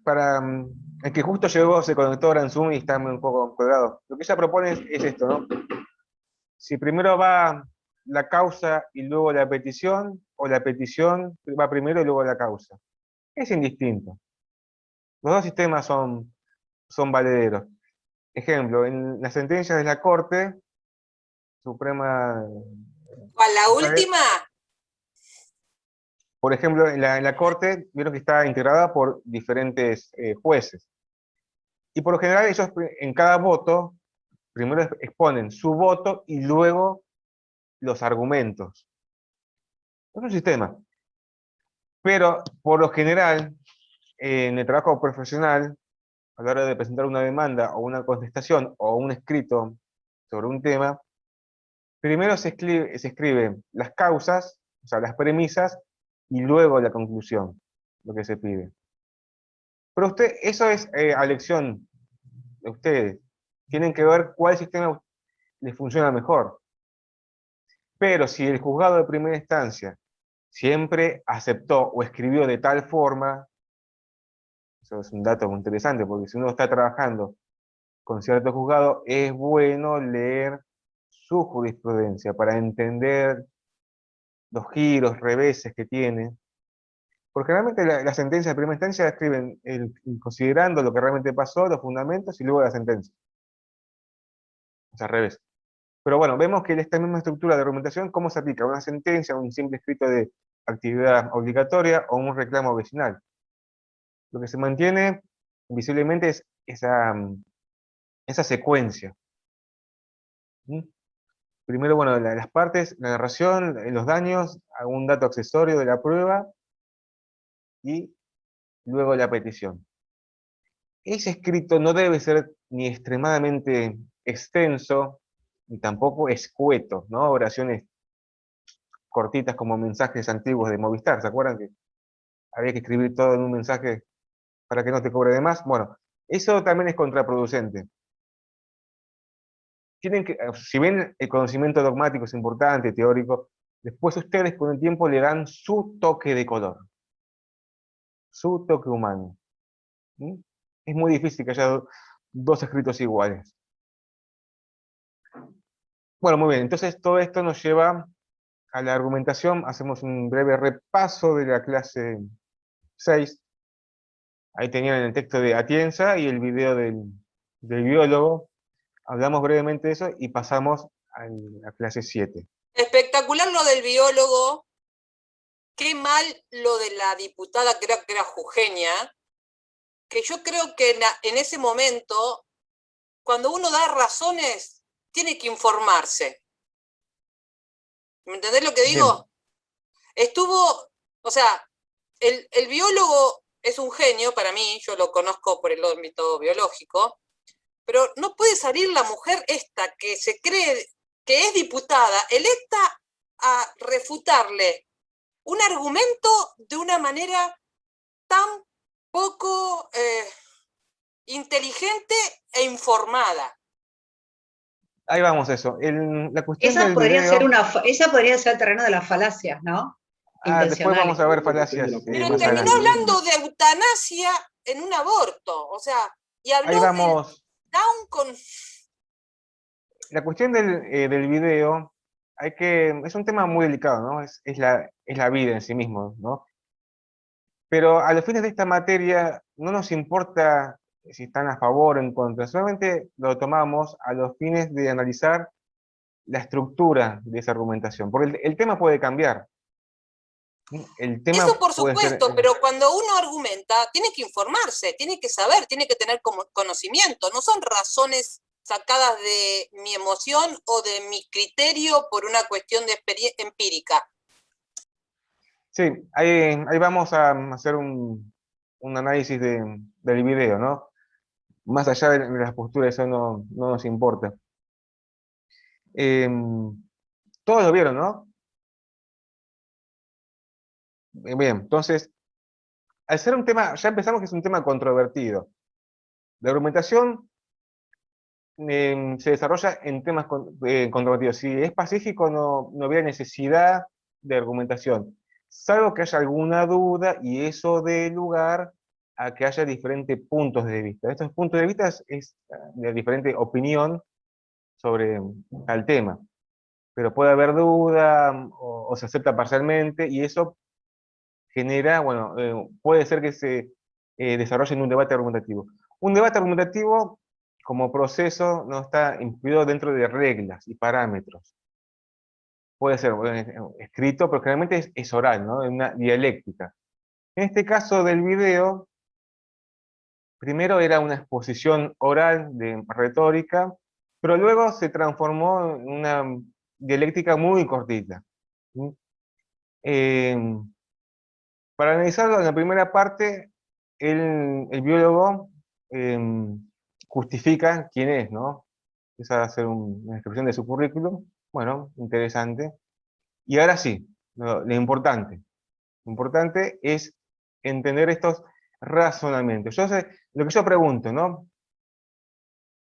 Para el que justo llegó, se conectó ahora en Zoom y está un poco colgado. Lo que ella propone es esto, ¿no? Si primero va la causa y luego la petición, o la petición va primero y luego la causa. Es indistinto. Los dos sistemas son valederos. Ejemplo, en las sentencias de la Corte Suprema... ¿Cuál, la última? Por ejemplo, en la Corte, vieron que está integrada por diferentes jueces. Y por lo general ellos en cada voto, primero exponen su voto y luego los argumentos. Es un sistema. Pero por lo general, en el trabajo profesional, a la hora de presentar una demanda o una contestación o un escrito sobre un tema, primero se escriben las causas, o sea, las premisas, y luego la conclusión, lo que se pide. Pero eso es a elección de ustedes. Tienen que ver cuál sistema les funciona mejor. Pero si el juzgado de primera instancia siempre aceptó o escribió de tal forma, eso es un dato muy interesante, porque si uno está trabajando con cierto juzgado, es bueno leer su jurisprudencia para entender los giros, reveses que tiene. Porque realmente la sentencia de primera instancia la escriben considerando lo que realmente pasó, los fundamentos y luego la sentencia. O sea, al revés. Pero bueno, vemos que esta misma estructura de argumentación, ¿cómo se aplica? Una sentencia, un simple escrito de actividad obligatoria o un reclamo vecinal. Lo que se mantiene visiblemente es esa secuencia. Primero, bueno, las partes, la narración, los daños, algún dato accesorio de la prueba y luego la petición. Ese escrito no debe ser ni extremadamente extenso, ni tampoco escueto, ¿no? Oraciones cortitas como mensajes antiguos de Movistar, ¿se acuerdan que había que escribir todo en un mensaje para que no te cobre de más? Bueno, eso también es contraproducente. Si bien el conocimiento dogmático es importante, teórico, después ustedes con el tiempo le dan su toque de color, su toque humano. Es muy difícil que haya dos escritos iguales. Bueno, muy bien, entonces todo esto nos lleva a la argumentación. Hacemos un breve repaso de la clase 6. Ahí tenían el texto de Atienza y el video del biólogo. Hablamos brevemente de eso y pasamos a la clase 7. Espectacular lo del biólogo. qué mal lo de la diputada, creo que era Jujeña, que yo creo que en ese momento, cuando uno da razones, tiene que informarse. ¿Me entendés lo que digo? Bien. O sea, el biólogo es un genio para mí, yo lo conozco por el ámbito biológico, pero no puede salir la mujer esta que se cree que es diputada, electa, a refutarle un argumento de una manera tan poco inteligente e informada. Ahí vamos, eso. La cuestión del video... Esa podría ser el terreno de las falacias, ¿no? Después vamos a ver falacias. Pero más terminó adelante. hablando de eutanasia en un aborto, o sea, y habló ahí vamos. Down con... La cuestión del video, es un tema muy delicado, ¿no? Es la vida en sí mismo, ¿no? Pero a los fines de esta materia no nos importa si están a favor o en contra, solamente lo tomamos a los fines de analizar la estructura de esa argumentación, porque el tema puede cambiar. Eso por supuesto, pero cuando uno argumenta, tiene que informarse, tiene que saber, tiene que tener conocimiento, no son razones sacadas de mi emoción o de mi criterio por una cuestión de empírica. Sí, ahí vamos a hacer un análisis del video, ¿no? Más allá de las posturas, eso no nos importa. Todos lo vieron, ¿no? Bien, entonces, al ser un tema, ya empezamos que es un tema controvertido. La argumentación se desarrolla en temas controvertidos. Si es pacífico, no había necesidad de argumentación, salvo que haya alguna duda y eso dé lugar a que haya diferentes puntos de vista. Estos puntos de vista es de diferente opinión sobre el tema, pero puede haber duda o se acepta parcialmente y eso genera, bueno, puede ser que se desarrolle en un debate argumentativo. Un debate argumentativo, como proceso, no está incluido dentro de reglas y parámetros. Puede ser escrito, pero generalmente es oral, ¿no? Es una dialéctica. En este caso del video, primero era una exposición oral de retórica, pero luego se transformó en una dialéctica muy cortita. Para analizarlo, en la primera parte, el biólogo justifica quién es, ¿no? Empieza a hacer una descripción de su currículum. Bueno, interesante. Y ahora sí, lo importante es entender estos razonamientos. Lo que yo pregunto, ¿no?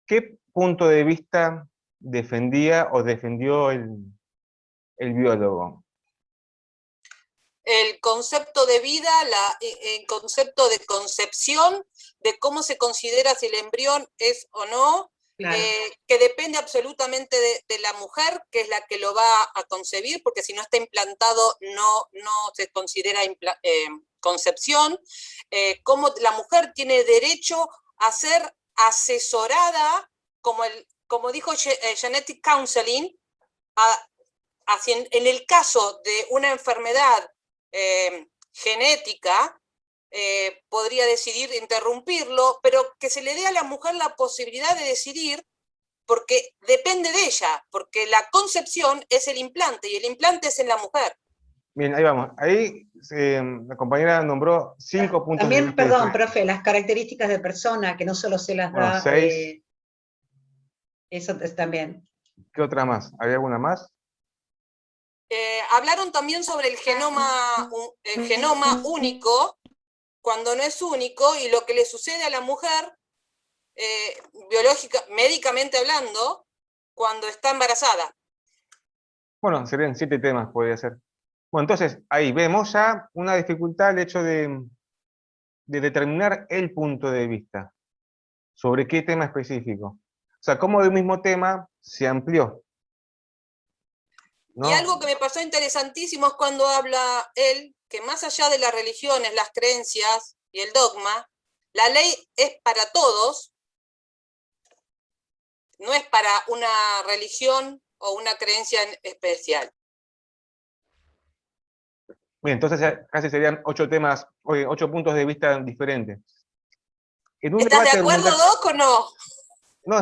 ¿Qué punto de vista defendía o defendió el biólogo? El concepto de vida, el concepto de concepción, de cómo se considera si el embrión es o no, claro. Que depende absolutamente de la mujer, que es la que lo va a concebir, porque si no está implantado no se considera concepción, cómo la mujer tiene derecho a ser asesorada, como dijo Genetic Counseling, en el caso de una enfermedad genética, podría decidir interrumpirlo, pero que se le dé a la mujer la posibilidad de decidir, porque depende de ella, porque la concepción es el implante, y el implante es en la mujer. Bien, ahí vamos. Ahí la compañera nombró 5 puntos también, de vista. Perdón, profe, las características de persona, que no solo se las da... 6. Eso también. ¿Qué otra más? ¿Había alguna más? Hablaron también sobre el genoma único, cuando no es único, y lo que le sucede a la mujer, médicamente hablando, cuando está embarazada. Bueno, serían 7 temas, podría ser. Bueno, entonces, ahí vemos ya una dificultad el hecho de determinar el punto de vista. ¿Sobre qué tema específico? O sea, cómo del mismo tema se amplió, ¿no? Y algo que me pasó interesantísimo es cuando habla él, que más allá de las religiones, las creencias y el dogma, la ley es para todos, no es para una religión o una creencia especial. Bien, entonces ya casi serían 8 temas, 8 puntos de vista diferentes. En un ¿Estás de debate acuerdo, argumentativo, Doc, o no? no,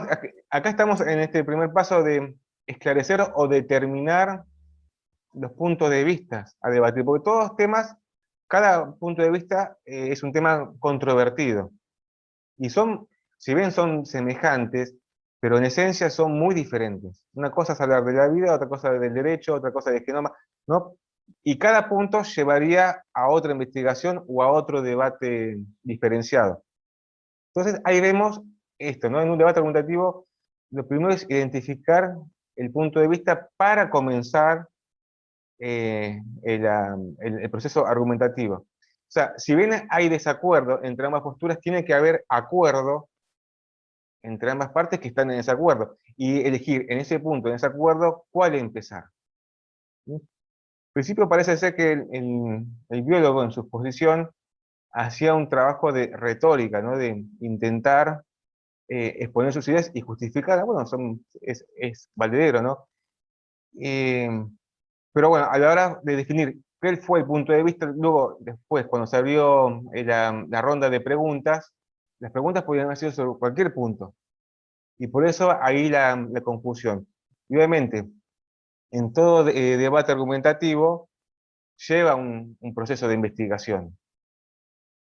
acá estamos en este primer paso de esclarecer o determinar los puntos de vista a debatir, porque todos los temas, cada punto de vista es un tema controvertido. Y son, si bien son semejantes, pero en esencia son muy diferentes. Una cosa es hablar de la vida, otra cosa del derecho, otra cosa de genoma, ¿no? Y cada punto llevaría a otra investigación o a otro debate diferenciado. Entonces ahí vemos esto, ¿no? En un debate argumentativo, lo primero es identificar el punto de vista para comenzar el proceso argumentativo. O sea, si bien hay desacuerdo entre ambas posturas, tiene que haber acuerdo entre ambas partes que están en desacuerdo, y elegir en ese punto, en ese acuerdo, cuál empezar. ¿Sí? En principio parece ser que el biólogo en su exposición hacía un trabajo de retórica, ¿no? De intentar exponer sus ideas y justificarlas. Bueno, es valedero, ¿no? Eh, pero bueno, a la hora de definir qué fue el punto de vista, luego, después, cuando se abrió la ronda de preguntas, las preguntas podían haber sido sobre cualquier punto. Y por eso ahí la confusión. Y obviamente, en todo debate argumentativo lleva un proceso de investigación.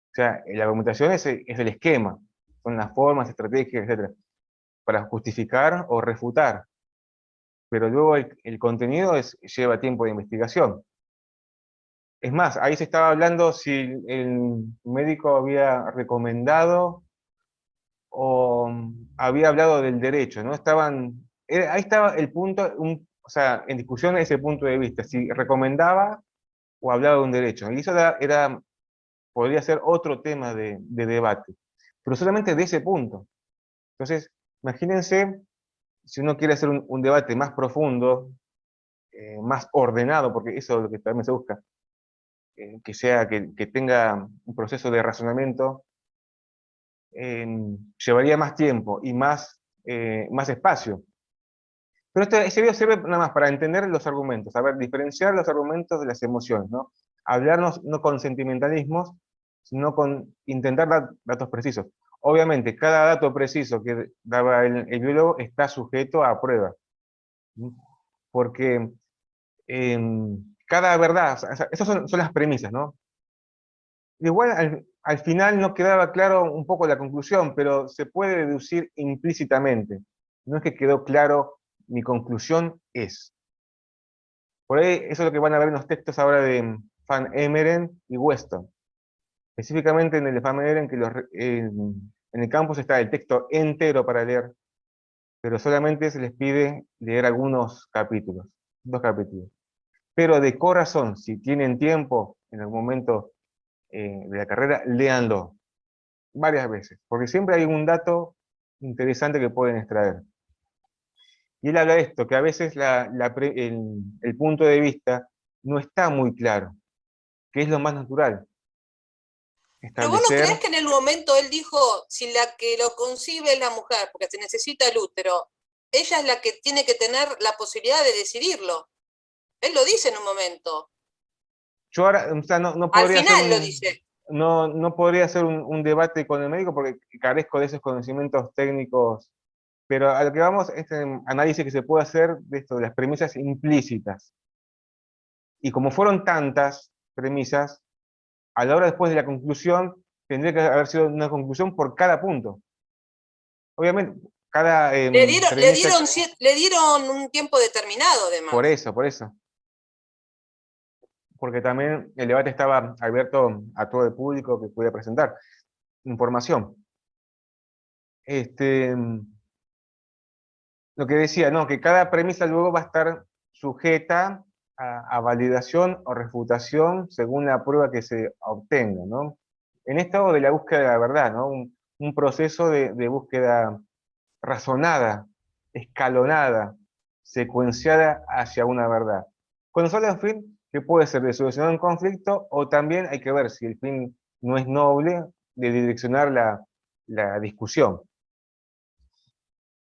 O sea, la argumentación es el esquema, son las formas, estrategias, etcétera, para justificar o refutar. Pero luego el contenido lleva tiempo de investigación. Es más, ahí se estaba hablando si el médico había recomendado o había hablado del derecho, ¿no? Ahí estaba el punto, o sea, en discusión ese punto de vista, si recomendaba o hablaba de un derecho. Y eso podría ser otro tema de debate, pero solamente de ese punto. Entonces, imagínense si uno quiere hacer un debate más profundo, más ordenado, porque eso es lo que también se busca, que tenga un proceso de razonamiento, llevaría más tiempo y más espacio. Pero ese video sirve nada más para entender los argumentos, saber diferenciar los argumentos de las emociones, ¿no? Hablarnos no con sentimentalismos, sino con intentar dar datos precisos. Obviamente, cada dato preciso que daba el biólogo está sujeto a prueba, ¿sí? Porque cada verdad, o sea, esas son las premisas, ¿no? Igual al final no quedaba claro un poco la conclusión, pero se puede deducir implícitamente. No es que quedó claro, mi conclusión es. Por ahí eso es lo que van a ver en los textos ahora de Van Emeren y Weston. Específicamente en el de Van Emeren, que en el campus está el texto entero para leer, pero solamente se les pide leer algunos capítulos, 2 capítulos. Pero de corazón, si tienen tiempo, en algún momento de la carrera, léanlo varias veces, porque siempre hay un dato interesante que pueden extraer. Y él habla de esto, que a veces el punto de vista no está muy claro, que es lo más natural. Pero vos no creés Establecer, que en el momento él dijo, si la que lo concibe es la mujer, porque se necesita el útero, ella es la que tiene que tener la posibilidad de decidirlo. Él lo dice en un momento. yo ahora, o sea, no Al podría hacer final lo dice. no podría hacer un debate con el médico porque carezco de esos conocimientos técnicos, pero a lo que vamos es este análisis que se puede hacer de esto, de las premisas implícitas. Y como fueron tantas premisas, a la hora después de la conclusión, tendría que haber sido una conclusión por cada punto. Obviamente, cada premisa, Le dieron un tiempo determinado, además. por eso. Porque también el debate estaba abierto a todo el público que pudiera presentar información. Lo que decía, no, que cada premisa luego va a estar sujeta a validación o refutación según la prueba que se obtenga, ¿no? En esto de la búsqueda de la verdad, ¿no? Un proceso de búsqueda razonada, escalonada, secuenciada hacia una verdad. Cuando se habla de un fin, que puede ser de solucionar un conflicto, o también hay que ver si el fin no es noble, de direccionar la discusión.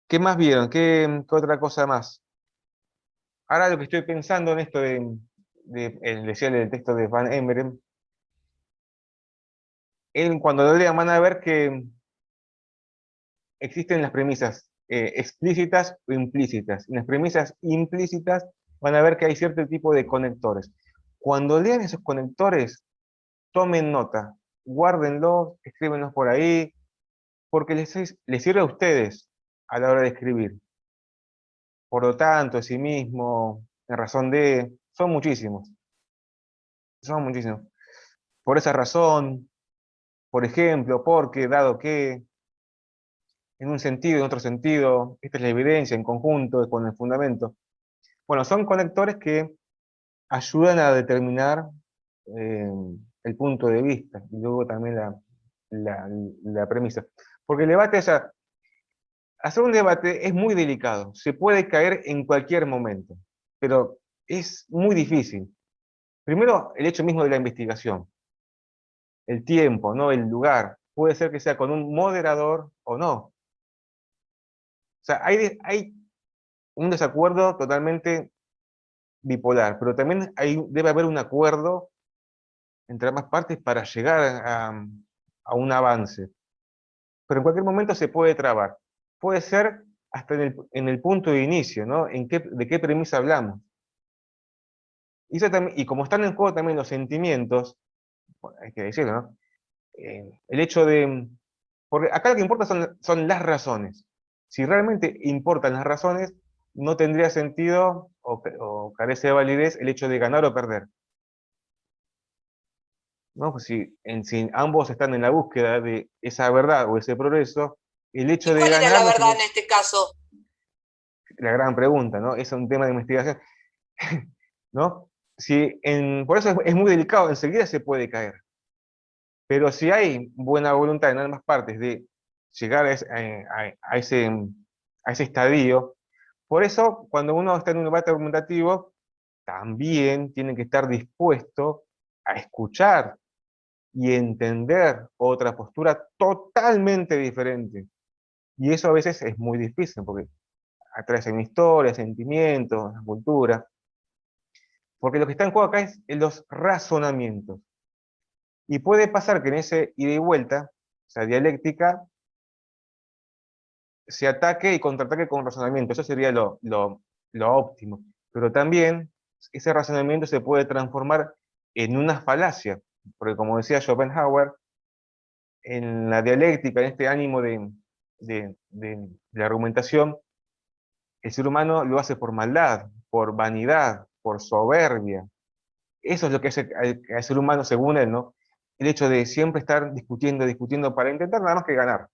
¿Qué más vieron? ¿Qué otra cosa más? Ahora lo que estoy pensando en esto decía el texto de Van Emeren, él cuando lo lean van a ver que existen las premisas explícitas o implícitas. En las premisas implícitas van a ver que hay cierto tipo de conectores. Cuando lean esos conectores, tomen nota, guárdenlos, escríbenlos por ahí, porque les sirve a ustedes a la hora de escribir. Por lo tanto, sí mismo, en razón de, son muchísimos. Son muchísimos. Por esa razón, por ejemplo, porque, dado que, en un sentido, en otro sentido, esta es la evidencia en conjunto con el fundamento. Bueno, son conectores que ayudan a determinar eh, el punto de vista y luego también la premisa. Porque el debate, o sea, hacer un debate es muy delicado, se puede caer en cualquier momento, pero es muy difícil. Primero, el hecho mismo de la investigación, el tiempo, ¿no? El lugar, puede ser que sea con un moderador o no. O sea, hay un desacuerdo totalmente bipolar, pero también debe haber un acuerdo entre ambas partes para llegar a un avance. Pero en cualquier momento se puede trabar. Puede ser hasta en el punto de inicio, ¿no? ¿De qué premisa hablamos? Y como están en juego también los sentimientos, bueno, hay que decirlo, ¿no? El hecho de... Porque acá lo que importa son las razones. Si realmente importan las razones, no tendría sentido o carece de validez el hecho de ganar o perder. ¿No? Pues si ambos están en la búsqueda de esa verdad o ese progreso, el hecho ¿Y de cuál era ganar la no verdad significa en este caso? la gran pregunta, ¿no? Es un tema de investigación, ¿no? Por eso es muy delicado, enseguida se puede caer. Pero si hay buena voluntad en ambas partes de llegar a ese estadio, por eso cuando uno está en un debate argumentativo, también tiene que estar dispuesto a escuchar y entender otra postura totalmente diferente. Y eso a veces es muy difícil, porque atraen historias, sentimientos, cultura. Porque lo que está en juego acá es en los razonamientos. Y puede pasar que en ese ida y vuelta, o sea, dialéctica, se ataque y contraataque con razonamiento. Eso sería lo óptimo. Pero también ese razonamiento se puede transformar en una falacia. Porque como decía Schopenhauer, en la dialéctica, en este ánimo de la argumentación, el ser humano lo hace por maldad, por vanidad, por soberbia. Eso es lo que hace al ser humano, según él, ¿no? El hecho de siempre estar discutiendo, discutiendo para intentar nada más que ganar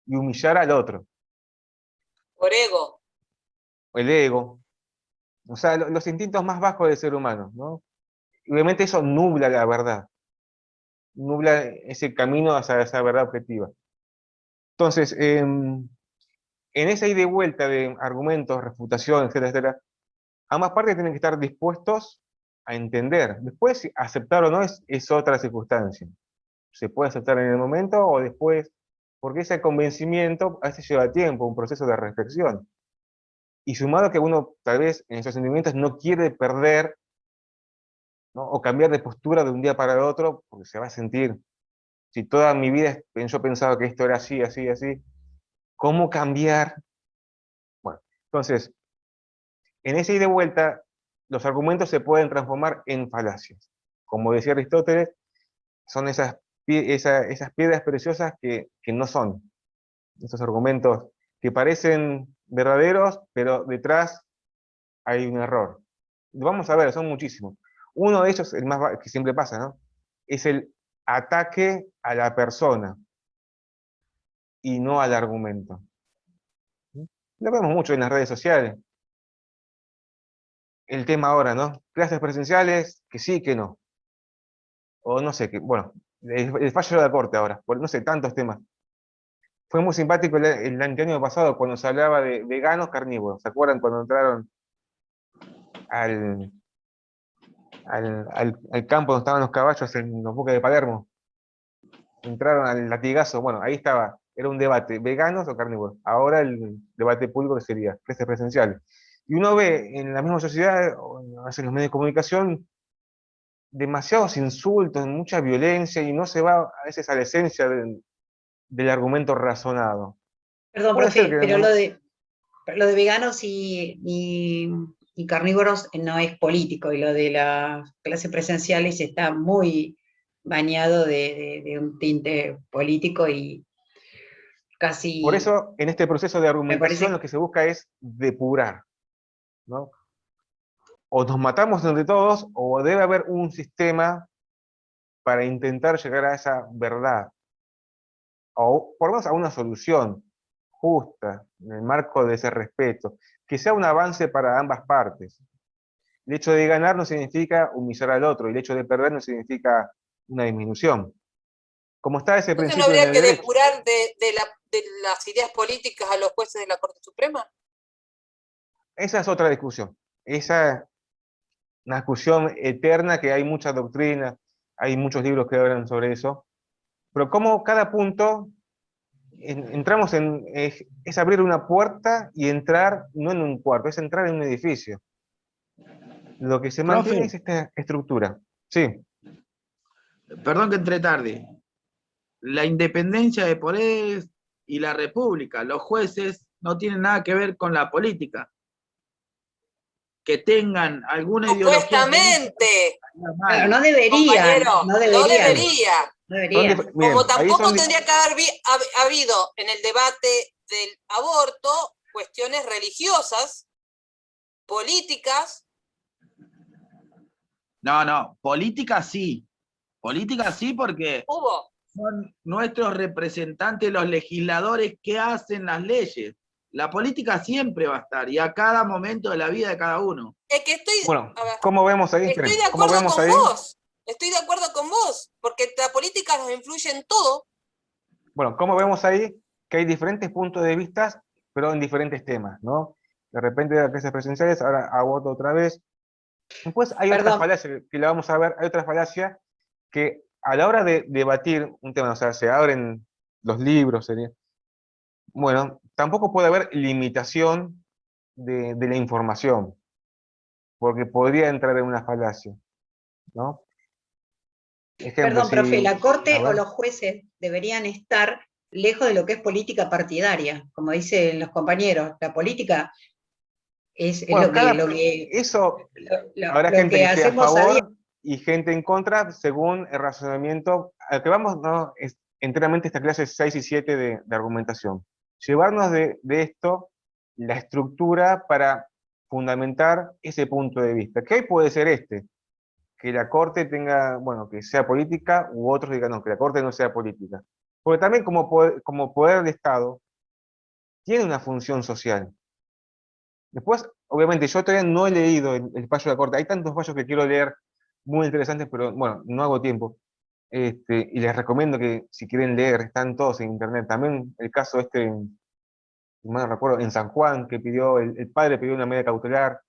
y humillar al otro. Por ego. El ego, o sea, los instintos más bajos del ser humano, ¿no? Y obviamente eso nubla la verdad, nubla ese camino hacia esa verdad objetiva. Entonces, en esa ida y vuelta de argumentos, refutación, etcétera, etcétera, ambas partes tienen que estar dispuestos a entender. Después, si aceptar o no es otra circunstancia. Se puede aceptar en el momento o después, porque ese convencimiento a veces lleva tiempo, un proceso de reflexión. Y sumado a que uno tal vez en esos sentimientos no quiere perder, ¿no? O cambiar de postura de un día para el otro, porque se va a sentir, si toda mi vida yo pensaba que esto era así, así, así, ¿cómo cambiar? Bueno, entonces, en esa ida y vuelta, los argumentos se pueden transformar en falacias. Como decía Aristóteles, son esas piedras preciosas que no son. Esos argumentos que parecen verdaderos, pero detrás hay un error. Vamos a ver, son muchísimos. Uno de ellos, el más que siempre pasa, ¿no? Es el ataque a la persona y no al argumento. Lo vemos mucho en las redes sociales. El tema ahora, ¿no? Clases presenciales, que sí, que no. O no sé, bueno, el fallo de la corte ahora, no sé, tantos temas. Fue muy simpático el año pasado cuando se hablaba de veganos carnívoros. ¿Se acuerdan cuando entraron al, al campo donde estaban los caballos en los buques de Palermo? Entraron al latigazo. Bueno, ahí estaba. Era un debate, ¿veganos o carnívoros? Ahora el debate público sería clases presenciales. Y uno ve en la misma sociedad, o en los medios de comunicación, demasiados insultos, mucha violencia, y no se va a veces a la esencia del argumento razonado. Perdón, Puede ser profe, que pero lo de veganos y carnívoros no es político, y lo de las clases presenciales está muy bañado de un tinte político y por casi, eso, en este proceso de me argumentación, lo parece, que se busca es depurar, ¿no? O nos matamos entre todos, o debe haber un sistema para intentar llegar a esa verdad, o por lo menos a una solución justa, en el marco de ese respeto, que sea un avance para ambas partes. El hecho de ganar no significa humillar al otro, y el hecho de perder no significa una disminución. Como está ese Entonces no principio en habría el que derecho. depurar de las ideas políticas a los jueces de la Corte Suprema. Esa es otra discusión. Esa es una discusión eterna, que hay mucha doctrina, hay muchos libros que hablan sobre eso. Pero como cada punto entramos es abrir una puerta y entrar no en un cuarto, es entrar en un edificio. Lo que se mantiene Profe, es esta estructura. Sí, perdón que entré tarde. La independencia de poderes y la república, los jueces no tienen nada que ver con la política. Que tengan alguna ideología política, Supuestamente, está claro, mal. compañero, no no deberían, debería. no deberían. Como bien, ahí tampoco son, tendría que haber habido en el debate del aborto cuestiones religiosas, políticas. No, política sí. Política sí porque Hubo. son nuestros representantes, los legisladores que hacen las leyes. La política siempre va a estar, y a cada momento de la vida de cada uno. Es que bueno, a ver, ¿cómo vemos ahí? estoy de ¿Cómo acuerdo vemos con ahí? vos. Estoy de acuerdo con vos, porque la política nos influye en todo. Bueno, ¿cómo vemos ahí que hay diferentes puntos de vista, pero en diferentes temas, ¿no? De repente de las clases presenciales, ahora aborto otra vez. Después hay otra Perdón, falacia que la vamos a ver, hay otra falacia que a la hora de debatir un tema, o sea, se abren los libros, sería, bueno, tampoco puede haber limitación de la información, porque podría entrar en una falacia, ¿no? Ejemplo, perdón, si, profe, la a Corte o ver, los jueces deberían estar lejos de lo que es política partidaria, como dicen los compañeros. La política es bueno, eso habrá lo gente que que esté a hacemos a diario. favor y gente en contra, según el razonamiento al que vamos, ¿no? Es enteramente esta clase 6 y 7 de argumentación. Llevarnos de esto la estructura para fundamentar ese punto de vista. ¿Qué puede ser este? Que la Corte tenga, bueno, que sea política, u otros digan, no, que la Corte no sea política. Porque también como poder de Estado, tiene una función social. Después, obviamente, yo todavía no he leído el fallo de la Corte. Hay tantos fallos que quiero leer, muy interesantes, pero bueno, no hago tiempo. Y les recomiendo que si quieren leer, están todos en internet. También el caso si mal no recuerdo, en San Juan, que el padre pidió una medida cautelar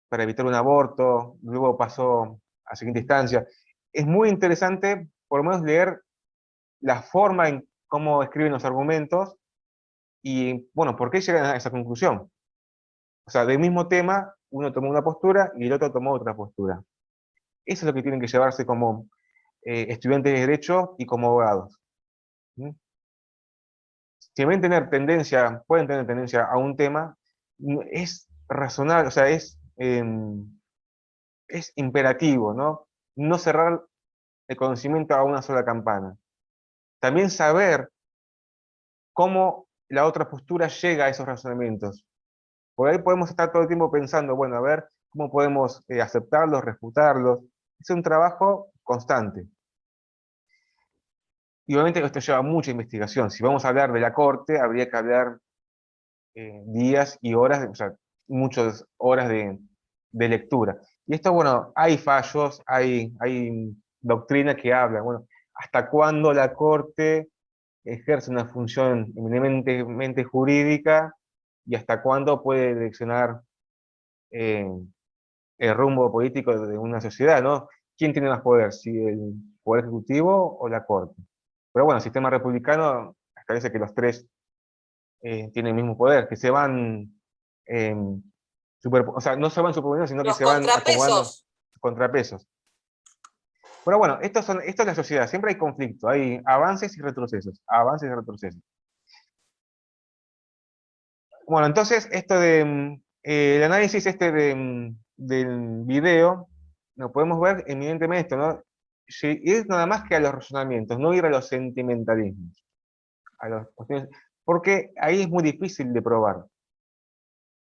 para evitar un aborto, luego pasó a siguiente instancia. Es muy interesante, por lo menos, leer la forma en cómo escriben los argumentos y, bueno, por qué llegan a esa conclusión. O sea, del mismo tema, uno tomó una postura y el otro tomó otra postura. Eso es lo que tienen que llevarse como estudiantes de Derecho y como abogados. ¿Mm? Si pueden tener tendencia a un tema, es razonable, o sea, es imperativo, ¿no? No cerrar el conocimiento a una sola campana. También saber cómo la otra postura llega a esos razonamientos. Por ahí podemos estar todo el tiempo pensando, bueno, a ver cómo podemos aceptarlos, refutarlos. Es un trabajo constante. Y obviamente esto lleva mucha investigación. Si vamos a hablar de la Corte, habría que hablar días y horas, o sea, muchas horas de lectura. Y esto, bueno, hay fallos, hay doctrina que habla, bueno, hasta cuándo la Corte ejerce una función eminentemente jurídica y hasta cuándo puede direccionar eh, el rumbo político de una sociedad, ¿no? ¿Quién tiene más poder? ¿Si el Poder Ejecutivo o la Corte? Pero bueno, el sistema republicano establece que los tres tienen el mismo poder, que se van, eh, o sea, no se van superponiendo, sino que Los se van acomodando contrapesos. contrapesos. Bueno, esto es la sociedad, siempre hay conflicto, hay avances y retrocesos, avances y retrocesos. Bueno, entonces esto el análisis del video, lo podemos ver evidentemente esto, ¿no? Ir nada más que a los razonamientos, no ir a los sentimentalismos, a las cuestiones, porque ahí es muy difícil de probar.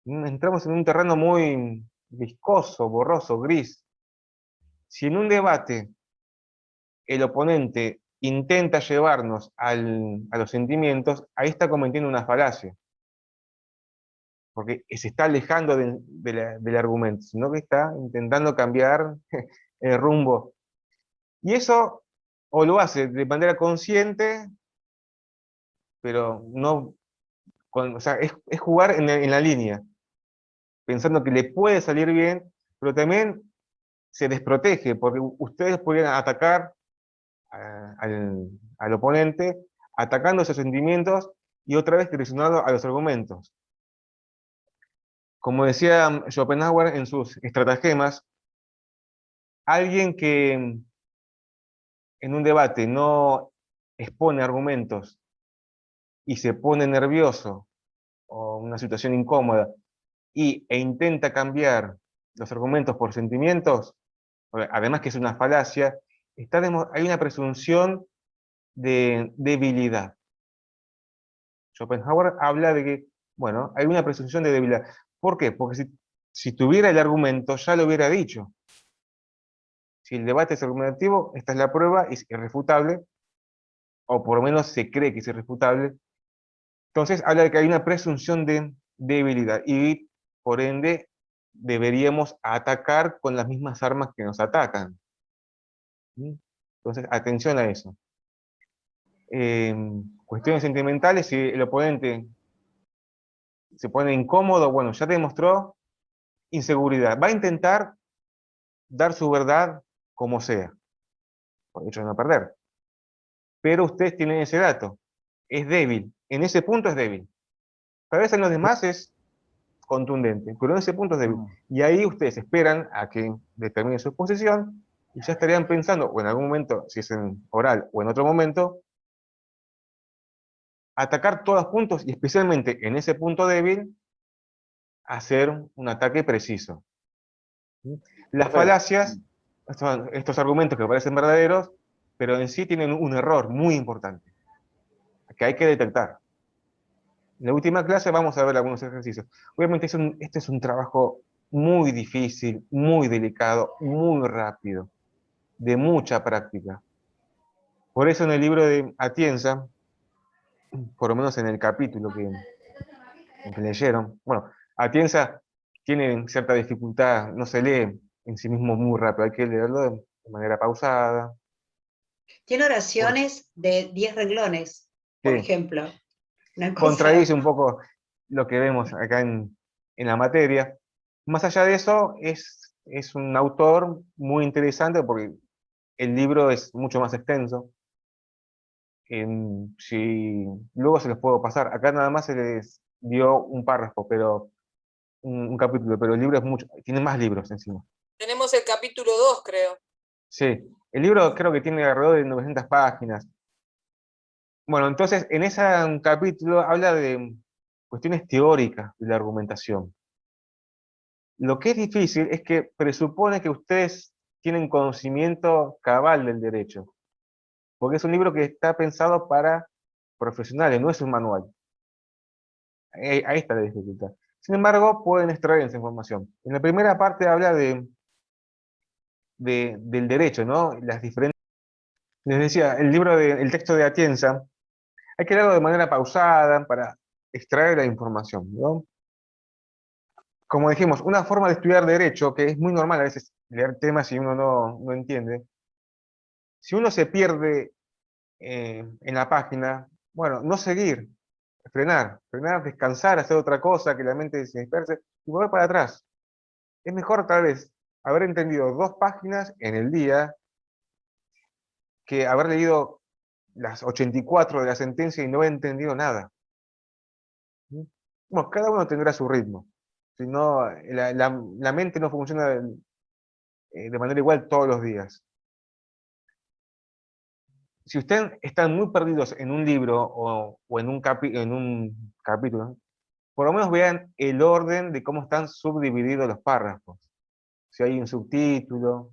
Entramos en un terreno muy viscoso, borroso, gris. Si en un debate el oponente intenta llevarnos a los sentimientos, ahí está cometiendo una falacia, porque se está alejando del argumento, sino que está intentando cambiar el rumbo. Y eso o lo hace de manera consciente, pero no, o sea, es jugar en la línea, pensando que le puede salir bien, pero también se desprotege, porque ustedes podrían atacar al oponente, atacando esos sentimientos y otra vez direccionado a los argumentos. Como decía Schopenhauer en sus estratagemas, alguien que en un debate no expone argumentos y se pone nervioso o una situación incómoda e intenta cambiar los argumentos por sentimientos, además que es una falacia, hay una presunción de debilidad. Schopenhauer habla de que, bueno, hay una presunción de debilidad. ¿Por qué? Porque si tuviera el argumento, ya lo hubiera dicho. Si el debate es argumentativo, esta es la prueba, es irrefutable, o por lo menos se cree que es irrefutable. Entonces habla de que hay una presunción de debilidad, y por ende deberíamos atacar con las mismas armas que nos atacan. Entonces, atención a eso. Cuestiones sentimentales, si el oponente se pone incómodo, bueno, ya demostró inseguridad. Va a intentar dar su verdad como sea, por hecho de no perder. Pero ustedes tienen ese dato. Es débil. En ese punto es débil. Tal vez en los demás es contundente, pero en ese punto es débil. Y ahí ustedes esperan a que determine su posición y ya estarían pensando, o en algún momento, si es en oral o en otro momento, atacar todos los puntos y especialmente en ese punto débil, hacer un ataque preciso. Las falacias, estos argumentos que parecen verdaderos, pero en sí tienen un error muy importante, que hay que detectar. En la última clase vamos a ver algunos ejercicios. Obviamente este es un trabajo muy difícil, muy delicado, muy rápido, de mucha práctica. Por eso en el libro de Atienza, por lo menos en el capítulo que leyeron, bueno, Atienza tiene cierta dificultad, no se lee en sí mismo muy rápido, hay que leerlo de manera pausada. Tiene oraciones de 10 renglones, por Sí, ejemplo. Una cosa... contradice un poco lo que vemos acá en la materia. Más allá de eso, es un autor muy interesante porque el libro es mucho más extenso. Si luego se los puedo pasar, acá nada más se les dio un párrafo, pero un capítulo, pero el libro es mucho, tiene más libros encima. Tenemos el capítulo 2, creo. Sí, el libro creo que tiene alrededor de 900 páginas. Bueno, entonces en ese capítulo habla de cuestiones teóricas de la argumentación. Lo que es difícil es que presupone que ustedes tienen conocimiento cabal del derecho, porque es un libro que está pensado para profesionales, no es un manual. Ahí está la dificultad. Sin embargo, pueden extraer esa información. En la primera parte habla del derecho, ¿no? Las diferentes... Les decía, el texto de Atienza, hay que leerlo de manera pausada para extraer la información, ¿no? Como dijimos, una forma de estudiar derecho, que es muy normal a veces leer temas y uno no entiende, si uno se pierde en la página, bueno, no seguir, frenar, descansar, hacer otra cosa, que la mente se disperse y volver para atrás. Es mejor tal vez haber entendido 2 páginas en el día que haber leído las 84 de la sentencia y no haber entendido nada. Bueno, cada uno tendrá su ritmo. Si no, la mente no funciona de manera igual todos los días. si ustedes están muy perdidos en un libro o en un capítulo, por lo menos vean el orden de cómo están subdivididos los párrafos. Si hay un subtítulo.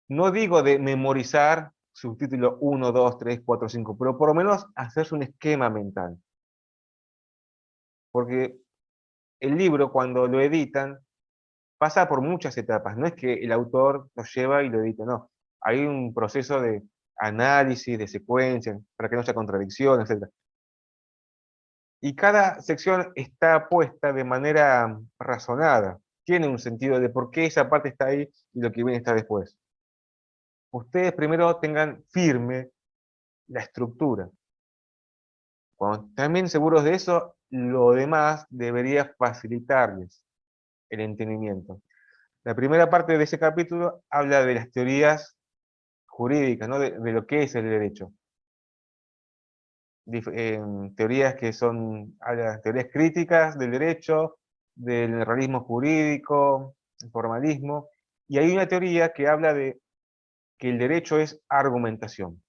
No digo de memorizar subtítulo 1, 2, 3, 4, 5, pero por lo menos hacerse un esquema mental. Porque el libro, cuando lo editan, pasa por muchas etapas. No es que el autor lo lleva y lo edita, no. Hay un proceso de análisis, de secuencia, para que no haya contradicción, etc. Y cada sección está puesta de manera razonada. Tiene un sentido de por qué esa parte está ahí y lo que viene está después. Ustedes primero tengan firme la estructura. Cuando estén bien seguros de eso, lo demás debería facilitarles el entendimiento. La primera parte de ese capítulo habla de las teorías jurídicas, ¿no? de lo que es el derecho. Teorías que son teorías críticas del derecho, del realismo jurídico, el formalismo, y hay una teoría que habla de que el derecho es argumentación,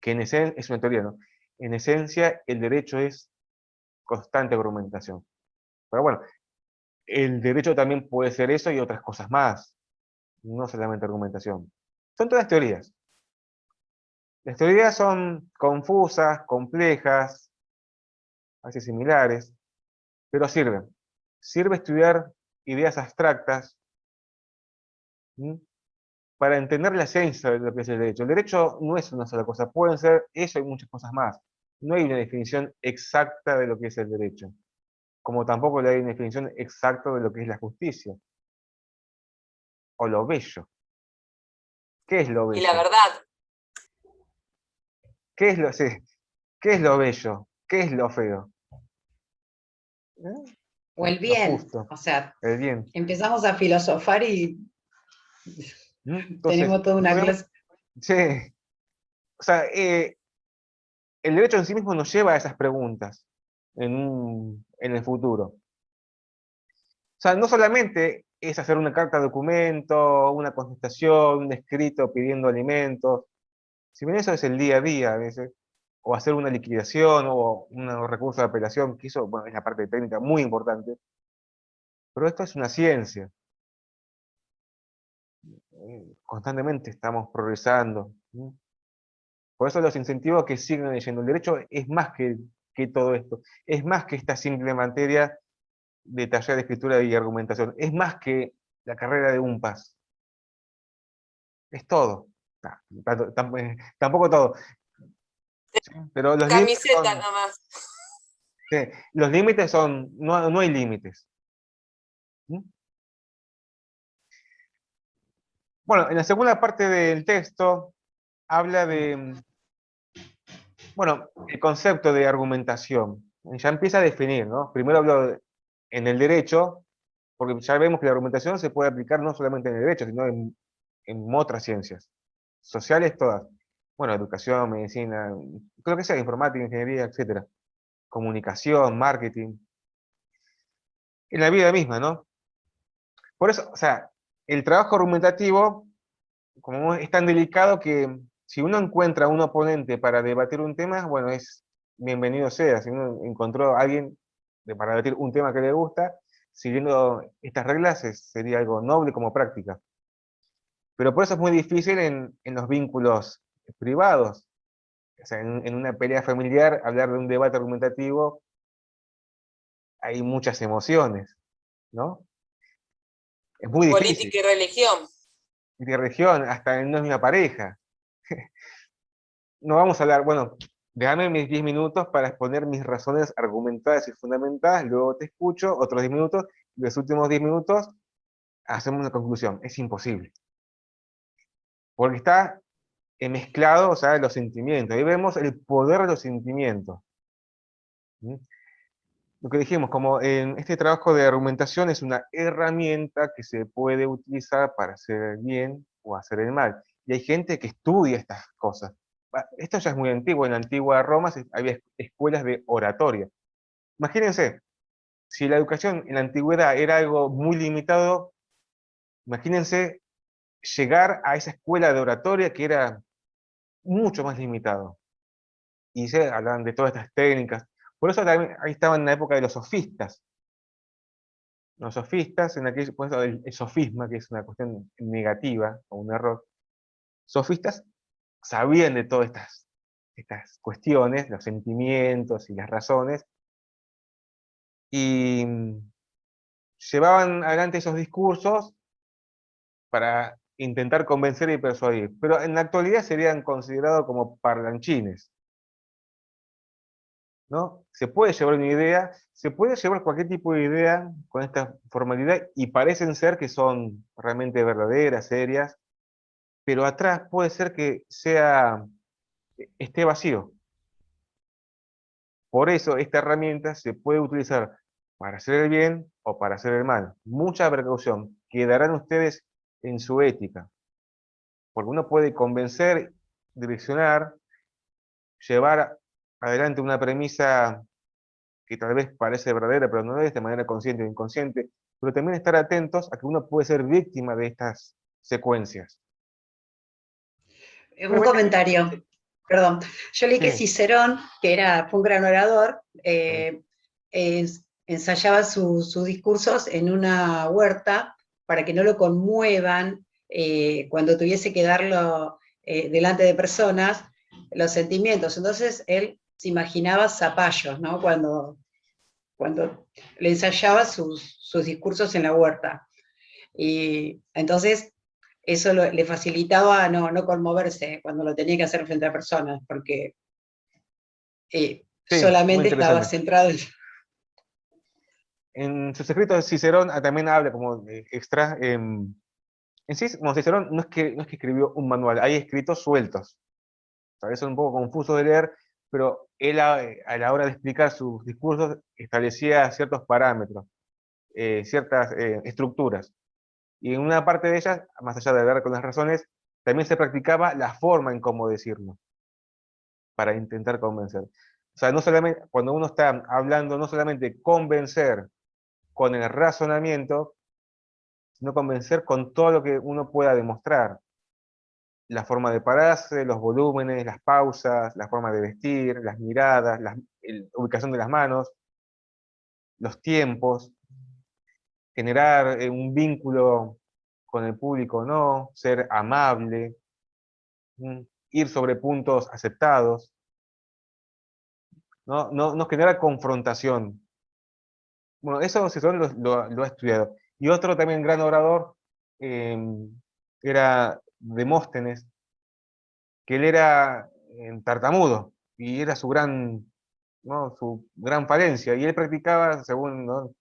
que en esencia, es una teoría, ¿no? En esencia, el derecho es constante argumentación. Pero bueno, el derecho también puede ser eso y otras cosas más, no solamente argumentación. Son todas teorías. Las teorías son confusas, complejas, a veces similares, pero sirven. Sirve estudiar ideas abstractas, ¿sí? Para entender la esencia de lo que es el derecho. El derecho no es una sola cosa, pueden ser eso y muchas cosas más. No hay una definición exacta de lo que es el derecho, como tampoco hay una definición exacta de lo que es la justicia, o lo bello. ¿Qué es lo Y la bello? verdad, ¿Qué es sí, ¿qué es lo bello? ¿Qué es lo feo? ¿Eh? O el Lo bien, justo, o sea, el bien. empezamos a filosofar y Entonces, tenemos toda una clase. sí, o sea, el derecho en sí mismo nos lleva a esas preguntas en el futuro. O sea, no solamente es hacer una carta de documento, una contestación, un escrito pidiendo alimentos, si bien eso es el día a día a veces, o hacer una liquidación o un recurso de apelación, que eso, bueno, es la parte técnica muy importante, pero esto es una ciencia. Constantemente estamos progresando. Por eso los incentivo a que sigan leyendo. El derecho es más que todo esto, es más que esta simple materia de taller de escritura y argumentación, es más que la carrera de UNPAS, es todo. Tampoco todo, pero los límites camiseta son, nomás. sí, los límites son, no hay límites. Bueno, en la segunda parte del texto habla de, bueno, el concepto de argumentación. Ya empieza a definir, ¿no? Primero hablo en el derecho, porque ya vemos que la argumentación se puede aplicar no solamente en el derecho, sino en otras ciencias, sociales todas. Bueno, educación, medicina, creo que sea informática, ingeniería, etcétera. Comunicación, marketing. En la vida misma, ¿no? Por eso, o sea, el trabajo argumentativo, como es tan delicado que si uno encuentra un oponente para debatir un tema, bueno, es bienvenido sea. Si uno encontró a alguien para debatir un tema que le gusta, siguiendo estas reglas sería algo noble como práctica. Pero por eso es muy difícil en los vínculos privados. O sea, en una pelea familiar, hablar de un debate argumentativo, hay muchas emociones, ¿no? Es muy difícil. Política y religión. De región, hasta en una misma pareja. No vamos a hablar, bueno, déjame mis 10 minutos para exponer mis razones argumentadas y fundamentadas, luego te escucho, otros 10 minutos, y los últimos 10 minutos hacemos una conclusión. Es imposible. Porque está mezclado, o sea, los sentimientos. Ahí vemos el poder de los sentimientos. ¿Sí? Lo que dijimos, como en este trabajo de argumentación es una herramienta que se puede utilizar para hacer el bien o hacer el mal. Y hay gente que estudia estas cosas. Esto ya es muy antiguo. En la antigua Roma había escuelas de oratoria. Imagínense, si la educación en la antigüedad era algo muy limitado, imagínense llegar a esa escuela de oratoria que era mucho más limitado. Y se hablaban de todas estas técnicas. Por eso también ahí estaban en la época de los sofistas. Los sofistas, en aquel, pues, el sofisma, que es una cuestión negativa o un error, sofistas sabían de todas estas cuestiones, los sentimientos y las razones, y llevaban adelante esos discursos para intentar convencer y persuadir. Pero en la actualidad serían considerados como parlanchines, ¿no? Se puede llevar una idea, se puede llevar cualquier tipo de idea con esta formalidad y parecen ser que son realmente verdaderas, serias, pero atrás puede ser que esté vacío. Por eso esta herramienta se puede utilizar para hacer el bien o para hacer el mal. Mucha precaución. Quedarán ustedes en su ética. Porque uno puede convencer, direccionar, llevar adelante una premisa que tal vez parece verdadera, pero no es de manera consciente o inconsciente, pero también estar atentos a que uno puede ser víctima de estas secuencias. Un comentario, perdón. Yo leí que Sí. Cicerón, que fue un gran orador, ensayaba sus discursos en una huerta para que no lo conmuevan cuando tuviese que darlo delante de personas, los sentimientos. Entonces él se imaginaba zapallos, ¿no? Cuando le ensayaba sus discursos en la huerta. Y entonces eso le facilitaba no conmoverse cuando lo tenía que hacer frente a personas, porque Sí, muy solamente estaba interesante. centrado En sus escritos Cicerón también habla como extra. En sí, como Cicerón no es que escribió un manual, hay escritos sueltos. Tal vez son un poco confusos de leer, pero él a la hora de explicar sus discursos establecía ciertos parámetros, ciertas estructuras. Y en una parte de ellas, más allá de hablar con las razones, también se practicaba la forma en cómo decirlo, para intentar convencer. O sea, no solamente, cuando uno está hablando, no solamente convencer con el razonamiento, sino convencer con todo lo que uno pueda demostrar. La forma de pararse, los volúmenes, las pausas, la forma de vestir, las miradas, la ubicación de las manos, los tiempos, generar un vínculo con el público o no, ser amable, ir sobre puntos aceptados, no generar confrontación. Bueno, eso Cicerón lo ha estudiado. Y otro también gran orador eh, era Demóstenes, que él era tartamudo, y era ¿no? su gran falencia, y él practicaba, según, ¿no?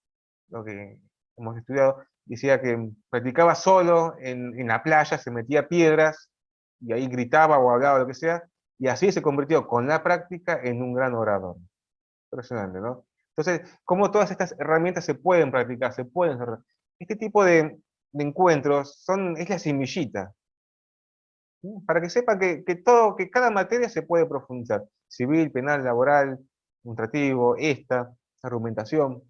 lo que hemos estudiado, decía que practicaba solo en la playa, se metía piedras, y ahí gritaba o hablaba lo que sea, y así se convirtió con la práctica en un gran orador. Impresionante, ¿no? Entonces, cómo todas estas herramientas se pueden practicar, se pueden hacer. Este tipo de encuentros es la semillita, ¿sí? Para que sepan que cada materia se puede profundizar. Civil, penal, laboral, administrativo, argumentación.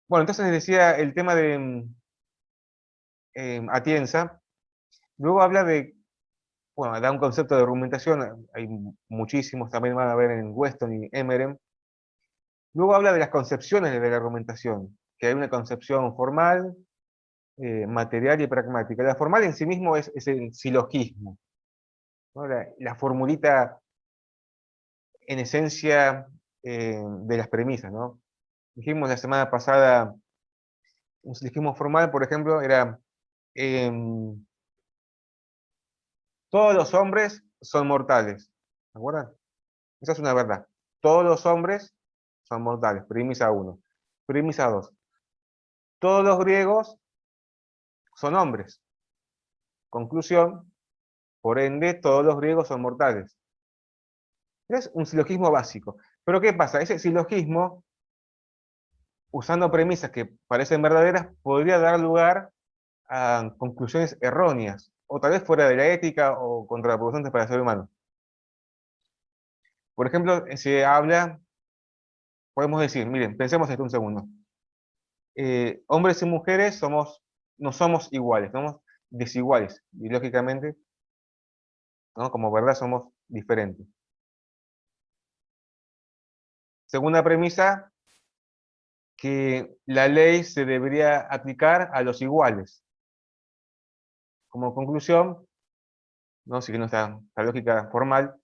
Bueno, entonces les decía el tema de Atienza. Luego habla bueno, da un concepto de argumentación, hay muchísimos, también van a ver en Weston y Emeren. Luego habla de las concepciones de la argumentación, que hay una concepción formal, material y pragmática. La formal en sí mismo es el silogismo, ¿no? La formulita en esencia de las premisas, ¿no? Dijimos la semana pasada, un silogismo formal, por ejemplo, era todos los hombres son mortales. ¿Se acuerdan? Esa es una verdad. Todos los hombres son mortales. Premisa 1. Premisa 2. Todos los griegos son hombres. Conclusión, por ende, todos los griegos son mortales. Es un silogismo básico. Pero ¿qué pasa? Ese silogismo, usando premisas que parecen verdaderas, podría dar lugar a conclusiones erróneas, o tal vez fuera de la ética o contraproducentes para el ser humano. Por ejemplo, se habla, podemos decir, miren, pensemos esto un segundo. Hombres y mujeres no somos iguales, desiguales, y lógicamente, ¿no? Como verdad somos diferentes. Segunda premisa, que la ley se debería aplicar a los iguales. Como conclusión, ¿no? Si no está la lógica formal,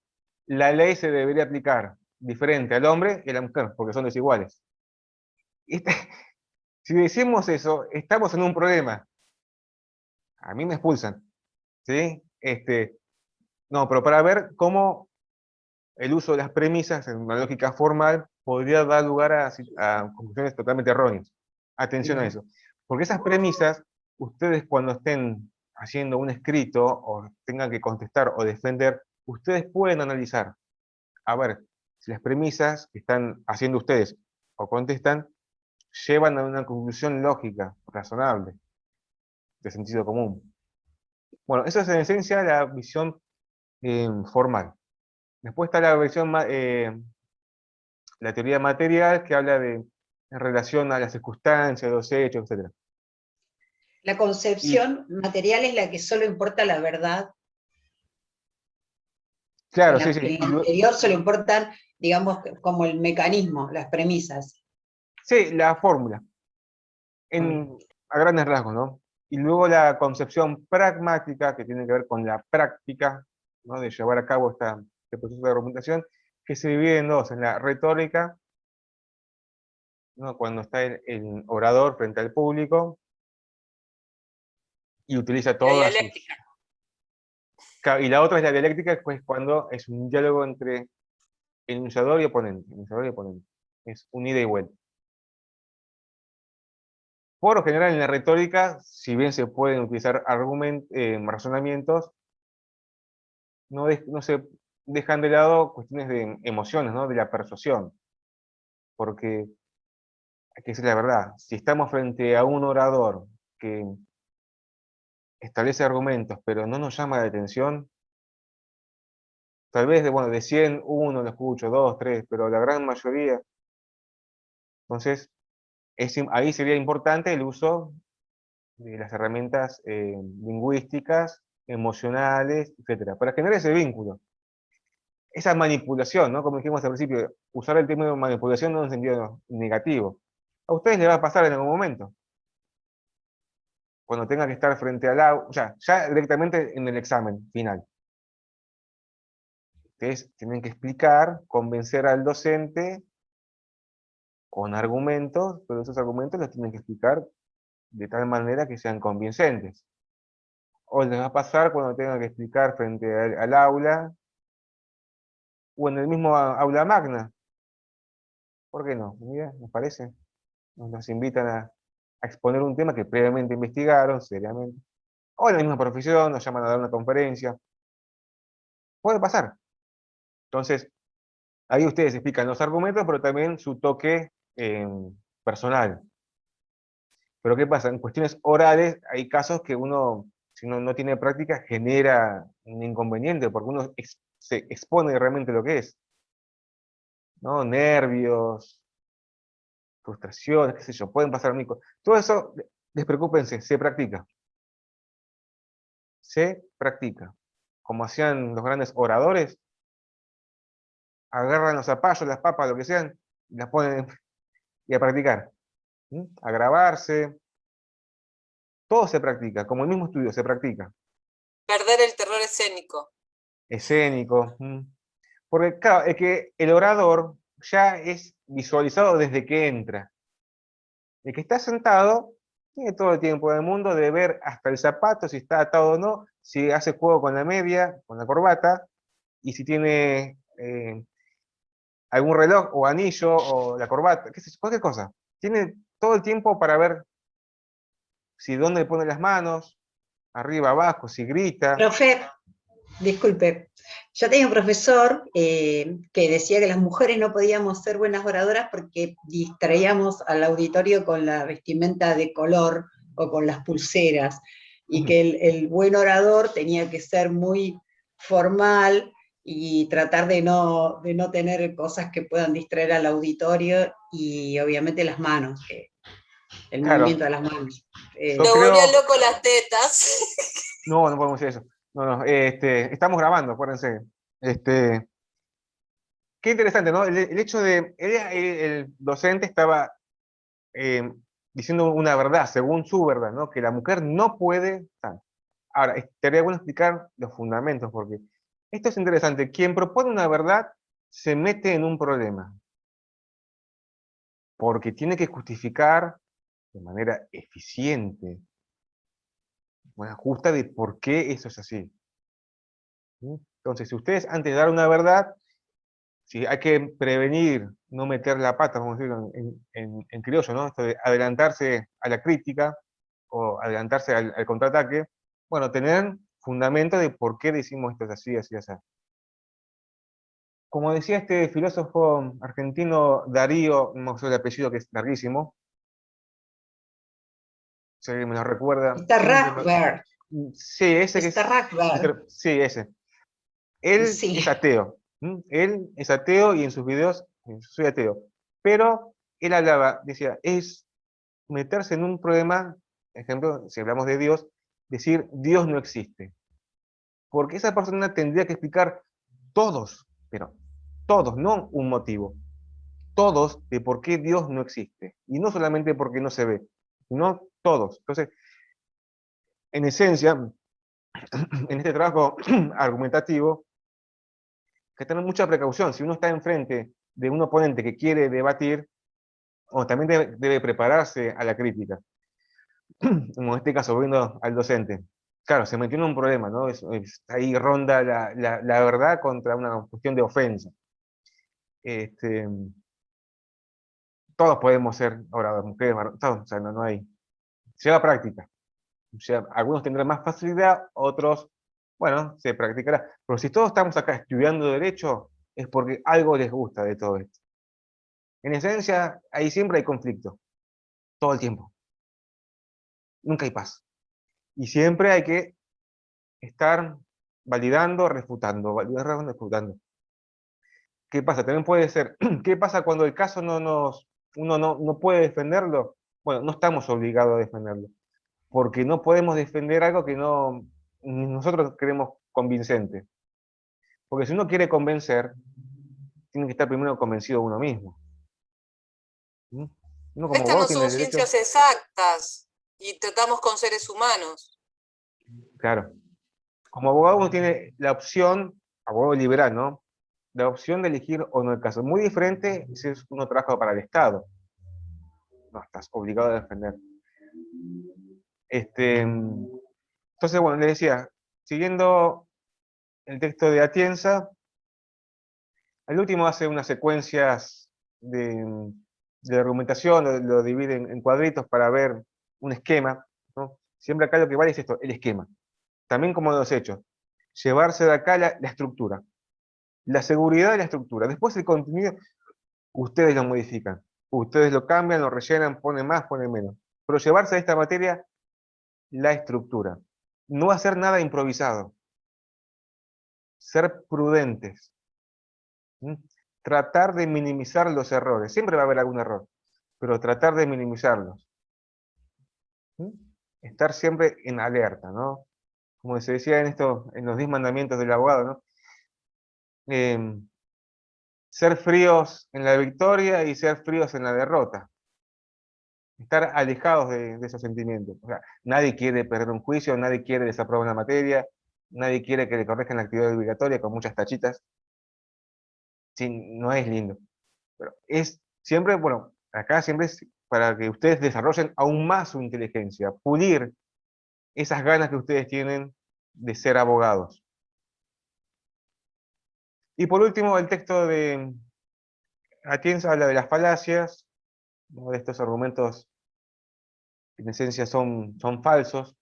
la ley se debería aplicar diferente al hombre y a la mujer, porque son desiguales. Si decimos eso, estamos en un problema. A mí me expulsan, ¿sí? No, pero para ver cómo el uso de las premisas en una lógica formal podría dar lugar a conclusiones totalmente erróneas. Atención a eso. Porque esas premisas, ustedes cuando estén haciendo un escrito o tengan que contestar o defender, ustedes pueden analizar, a ver, si las premisas que están haciendo ustedes o contestan llevan a una conclusión lógica, razonable, de sentido común. Bueno, eso es en esencia la visión formal. Después está la visión, la teoría material, que habla de en relación a las circunstancias, los hechos, etc. La concepción material es la que solo importa la verdad. Claro, En sí, sí. lo anterior solo importan, digamos, como el mecanismo, las premisas. Sí, la fórmula, a grandes rasgos, ¿no? Y luego la concepción pragmática, que tiene que ver con la práctica, ¿no? De llevar a cabo este proceso de argumentación, que se divide en dos, en la retórica, ¿no? Cuando está el orador frente al público y utiliza La todas sus... dialéctica. Y la otra es la dialéctica, que es cuando es un diálogo entre enunciador y oponente. Enunciador y oponente. Es un ida y vuelta. Por lo general en la retórica, si bien se pueden utilizar razonamientos, no se dejan de lado cuestiones de emociones, ¿no? De la persuasión. Porque, hay que decir la verdad, si estamos frente a un orador que establece argumentos, pero no nos llama la atención, tal vez de 100, uno lo escucho, dos, tres, pero la gran mayoría. Entonces, ahí sería importante el uso de las herramientas lingüísticas, emocionales, etcétera, para generar ese vínculo. Esa manipulación, ¿no? Como dijimos al principio, usar el término manipulación no en un sentido negativo. A ustedes les va a pasar en algún momento. Cuando tengan que estar frente al aula, ya directamente en el examen final. Ustedes tienen que explicar, convencer al docente con argumentos, pero esos argumentos los tienen que explicar de tal manera que sean convincentes. O les va a pasar cuando tengan que explicar frente al aula, o en el mismo aula magna. ¿Por qué no? Mira, ¿nos parece? Nos invitan a exponer un tema que previamente investigaron, seriamente. O en la misma profesión, nos llaman a dar una conferencia. Puede pasar. Entonces, ahí ustedes explican los argumentos, pero también su toque personal. Pero ¿qué pasa? En cuestiones orales hay casos que uno, si no tiene práctica, genera un inconveniente, porque uno se expone realmente lo que es, ¿no? Nervios, frustraciones, qué sé yo, pueden pasar mil cosas. Todo eso, despreocúpense, se practica. Se practica. Como hacían los grandes oradores, agarran los zapallos, las papas, lo que sean, y las ponen y a practicar. A grabarse. Todo se practica, como el mismo estudio se practica. Perder el terror escénico. Escénico. Porque, claro, es que el orador ya es visualizado desde que entra. El que está sentado tiene todo el tiempo del mundo de ver hasta el zapato, si está atado o no, si hace juego con la media, con la corbata, y si tiene algún reloj o anillo o la corbata, qué sé yo, cualquier cosa. Tiene todo el tiempo para ver si dónde pone las manos, arriba, abajo, si grita. Profe, disculpe, yo tenía un profesor que decía que las mujeres no podíamos ser buenas oradoras porque distraíamos al auditorio con la vestimenta de color o con las pulseras, y que el buen orador tenía que ser muy formal y tratar de no tener cosas que puedan distraer al auditorio, y obviamente las manos, que el Claro. movimiento de las manos. Yo Lo creo- volvían loco las tetas. No, no podemos decir eso. No, estamos grabando, acuérdense. Qué interesante, ¿no? El hecho de, el docente estaba eh, diciendo una verdad, según su verdad, ¿no? Que la mujer no puede. Ahora, estaría bueno explicar los fundamentos, porque esto es interesante. Quien propone una verdad se mete en un problema, porque tiene que justificar de manera eficiente, bueno, justa de por qué eso es así. ¿Sí? Entonces, si ustedes antes de dar una verdad, si hay que prevenir, no meter la pata, vamos a decirlo en criollo, ¿no? Esto de adelantarse a la crítica o adelantarse al contraataque, bueno, tener fundamento de por qué decimos esto es así, así, así. Como decía este filósofo argentino Darío, no me acuerdo el apellido que es larguísimo, si alguien me lo recuerda. Está Rachberg, Sí, ese que está es. Rachberg. Sí, ese. Él Sí. es ateo. Él es ateo y en sus videos, soy ateo. Pero él hablaba, decía, es meterse en un problema, ejemplo, si hablamos de Dios, decir Dios no existe. Porque esa persona tendría que explicar todos, pero todos, no un motivo, todos de por qué Dios no existe. Y no solamente porque no se ve, sino todos. Entonces, en esencia, en este trabajo argumentativo, que tener mucha precaución. Si uno está enfrente de un oponente que quiere debatir, o también debe prepararse a la crítica. Como en este caso, volviendo al docente. Claro, se metió en un problema, ¿no? Ahí ronda la verdad contra una cuestión de ofensa. Todos podemos ser, ahora, mujeres, todos, o sea, no hay. Lleva práctica. O sea, algunos tendrán más facilidad, otros, bueno, se practicará. Pero si todos estamos acá estudiando derecho, es porque algo les gusta de todo esto. En esencia, ahí siempre hay conflicto, todo el tiempo. Nunca hay paz. Y siempre hay que estar validando, validando, refutando. ¿Qué pasa? También puede ser, ¿qué pasa cuando el caso uno no puede defenderlo? Bueno, no estamos obligados a defenderlo, porque no podemos defender algo que nosotros creemos convincente. Porque si uno quiere convencer, tiene que estar primero convencido uno mismo. Uno como Estas abogado no tiene son el derecho. ciencias exactas y tratamos con seres humanos. Claro. Como abogado uno tiene la opción, abogado liberal, ¿no? La opción de elegir o no el caso. Muy diferente si uno trabaja para el Estado. No, estás obligado a defender. Entonces, bueno, les decía, siguiendo el texto de Atienza, al último hace unas secuencias de argumentación, lo divide en cuadritos para ver un esquema, ¿no? Siempre acá lo que vale es esto, el esquema. También como los hechos. Llevarse de acá la estructura. La seguridad de la estructura. Después el contenido, ustedes lo modifican. Ustedes lo cambian, lo rellenan, ponen más, ponen menos. Pero llevarse de esta materia la estructura. No hacer nada improvisado. Ser prudentes. Tratar de minimizar los errores. Siempre va a haber algún error, pero tratar de minimizarlos. Estar siempre en alerta, ¿no? Como se decía en los 10 mandamientos del abogado, ¿no? Ser fríos en la victoria y ser fríos en la derrota. Estar alejados de esos sentimientos. O sea, nadie quiere perder un juicio, nadie quiere desaprobar una materia, nadie quiere que le corrijan la actividad obligatoria con muchas tachitas. Sí, no es lindo. Pero es siempre, bueno, acá siempre es para que ustedes desarrollen aún más su inteligencia, pulir esas ganas que ustedes tienen de ser abogados. Y por último, el texto de Atienza habla de las falacias, ¿no? De estos argumentos que en esencia son falsos.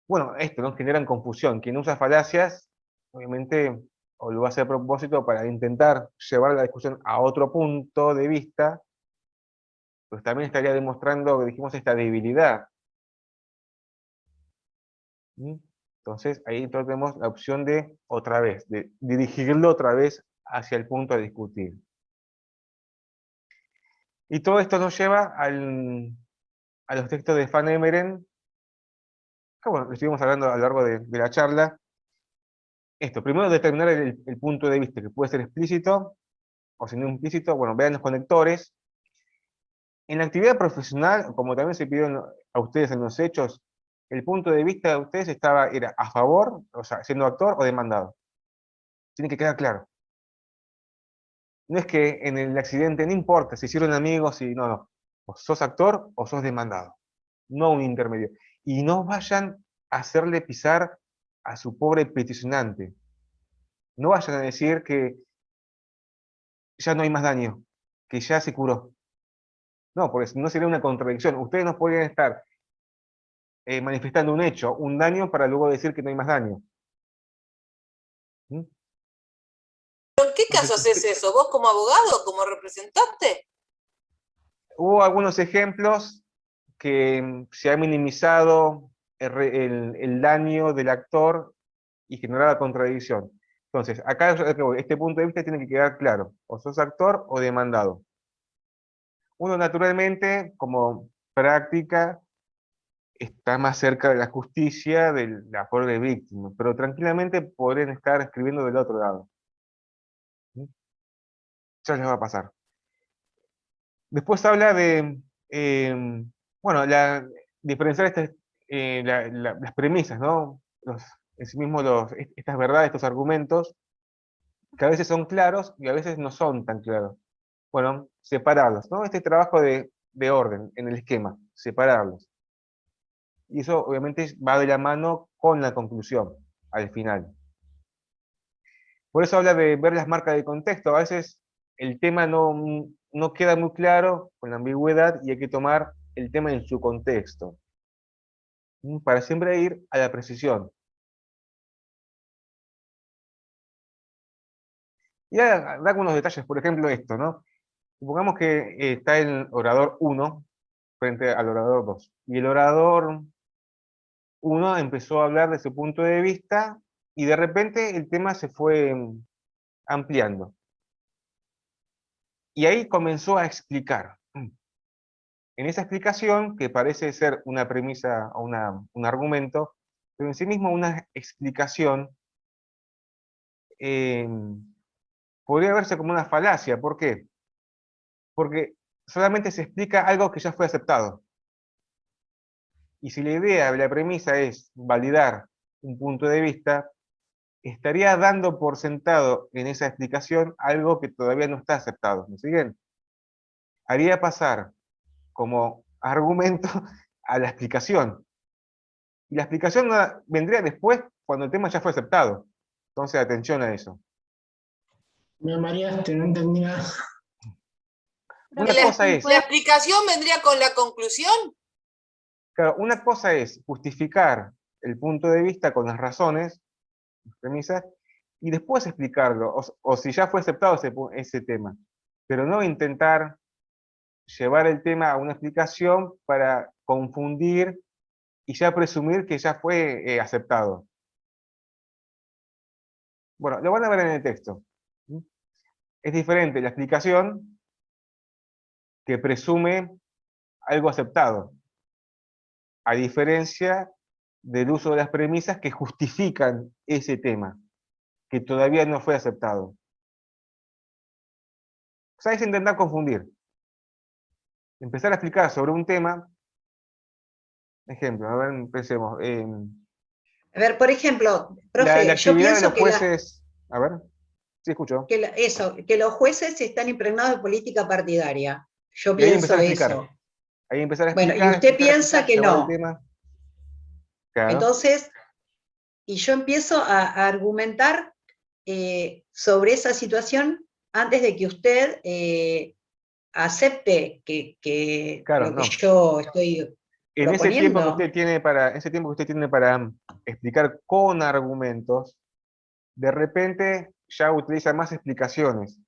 Bueno, esto, ¿no? Generan confusión. Quien usa falacias, obviamente, o lo hace a propósito para intentar llevar la discusión a otro punto de vista, pues también estaría demostrando, dijimos, esta debilidad. Entonces, ahí tenemos la opción de, otra vez, de dirigirlo otra vez hacia el punto a discutir. Y todo esto nos lleva a los textos de Van Emeren, que bueno, estuvimos hablando a lo largo de la charla. Esto, primero determinar el punto de vista, que puede ser explícito o si no implícito. Bueno, vean los conectores. En la actividad profesional, como también se pidió a ustedes en los hechos, el punto de vista de ustedes era a favor, o sea, siendo actor o demandado. Tiene que quedar claro. No es que en el accidente, no importa, se hicieron amigos y no. O sos actor o sos demandado. No un intermedio. Y no vayan a hacerle pisar a su pobre peticionante. No vayan a decir que ya no hay más daño, que ya se curó. No, porque si no sería una contradicción. Ustedes no podrían estar manifestando un hecho, un daño, para luego decir que no hay más daño. ¿Mm? ¿Pero en qué Entonces, caso haces eso? ¿Vos como abogado, como representante? hubo algunos ejemplos que se ha minimizado el daño del actor y generaba contradicción. Entonces, acá este punto de vista tiene que quedar claro. O sos actor o demandado. Uno naturalmente, como práctica, está más cerca de la justicia, de la pobre víctima, pero tranquilamente podrían estar escribiendo del otro lado. ¿Sí? Ya les va a pasar. Después habla de, bueno, diferenciar las premisas, ¿no? En sí mismo estas verdades, estos argumentos, que a veces son claros y a veces no son tan claros. Bueno, separarlos, ¿no? Este trabajo de orden en el esquema, separarlos. Y eso obviamente va de la mano con la conclusión, al final. Por eso habla de ver las marcas de contexto. A veces el tema no queda muy claro con la ambigüedad y hay que tomar el tema en su contexto, para siempre ir a la precisión. Y dar algunos detalles, por ejemplo esto, ¿no? Supongamos que está el orador 1 frente al orador 2. Y el orador 1 empezó a hablar de su punto de vista y de repente el tema se fue ampliando. Y ahí comenzó a explicar. En esa explicación, que parece ser una premisa o un argumento, pero en sí mismo una explicación, eh, podría verse como una falacia. ¿Por qué? Porque solamente se explica algo que ya fue aceptado. Y si la idea, la premisa es validar un punto de vista, estaría dando por sentado en esa explicación algo que todavía no está aceptado. ¿Me siguen? Haría pasar como argumento a la explicación. Y la explicación vendría después, cuando el tema ya fue aceptado. Entonces, atención a eso. Me mareaste, no entendí nada. Una cosa es, ¿La explicación vendría con la conclusión? claro, una cosa es justificar el punto de vista con las razones, las premisas, y después explicarlo, o si ya fue aceptado ese tema. Pero no intentar llevar el tema a una explicación para confundir y ya presumir que ya fue aceptado. Bueno, lo van a ver en el texto. Es diferente la explicación que presume algo aceptado, a diferencia del uso de las premisas que justifican ese tema, que todavía no fue aceptado. O sea, es intentar confundir. Empezar a explicar sobre un tema, ejemplo, a ver, pensemos. A ver, por ejemplo, La profe, yo actividad de pienso los jueces, a ver, sí escucho. que los jueces están impregnados de política partidaria. Yo Y ahí empezar pienso a explicar. eso. Ahí empezar a Bueno, y explicar, usted piensa que llevar el no. tema. Claro. Entonces, y yo empiezo a argumentar sobre esa situación antes de que usted acepte Claro, lo que no. yo estoy En ese tiempo que proponiendo. usted tiene para explicar con argumentos, de repente ya utiliza más explicaciones.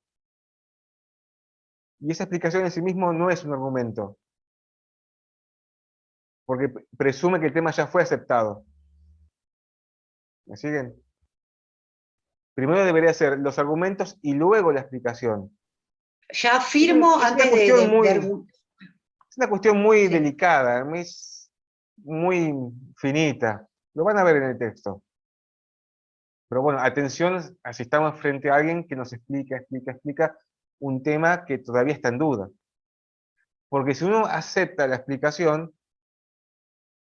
Y esa explicación en sí mismo no es un argumento, porque presume que el tema ya fue aceptado. ¿Me siguen? Primero debería ser los argumentos y luego la explicación. Ya afirmo Es una antes cuestión muy, de es una cuestión muy Sí. delicada, muy finita. Lo van a ver en el texto. Pero bueno, atención si estamos frente a alguien que nos explica un tema que todavía está en duda. Porque si uno acepta la explicación,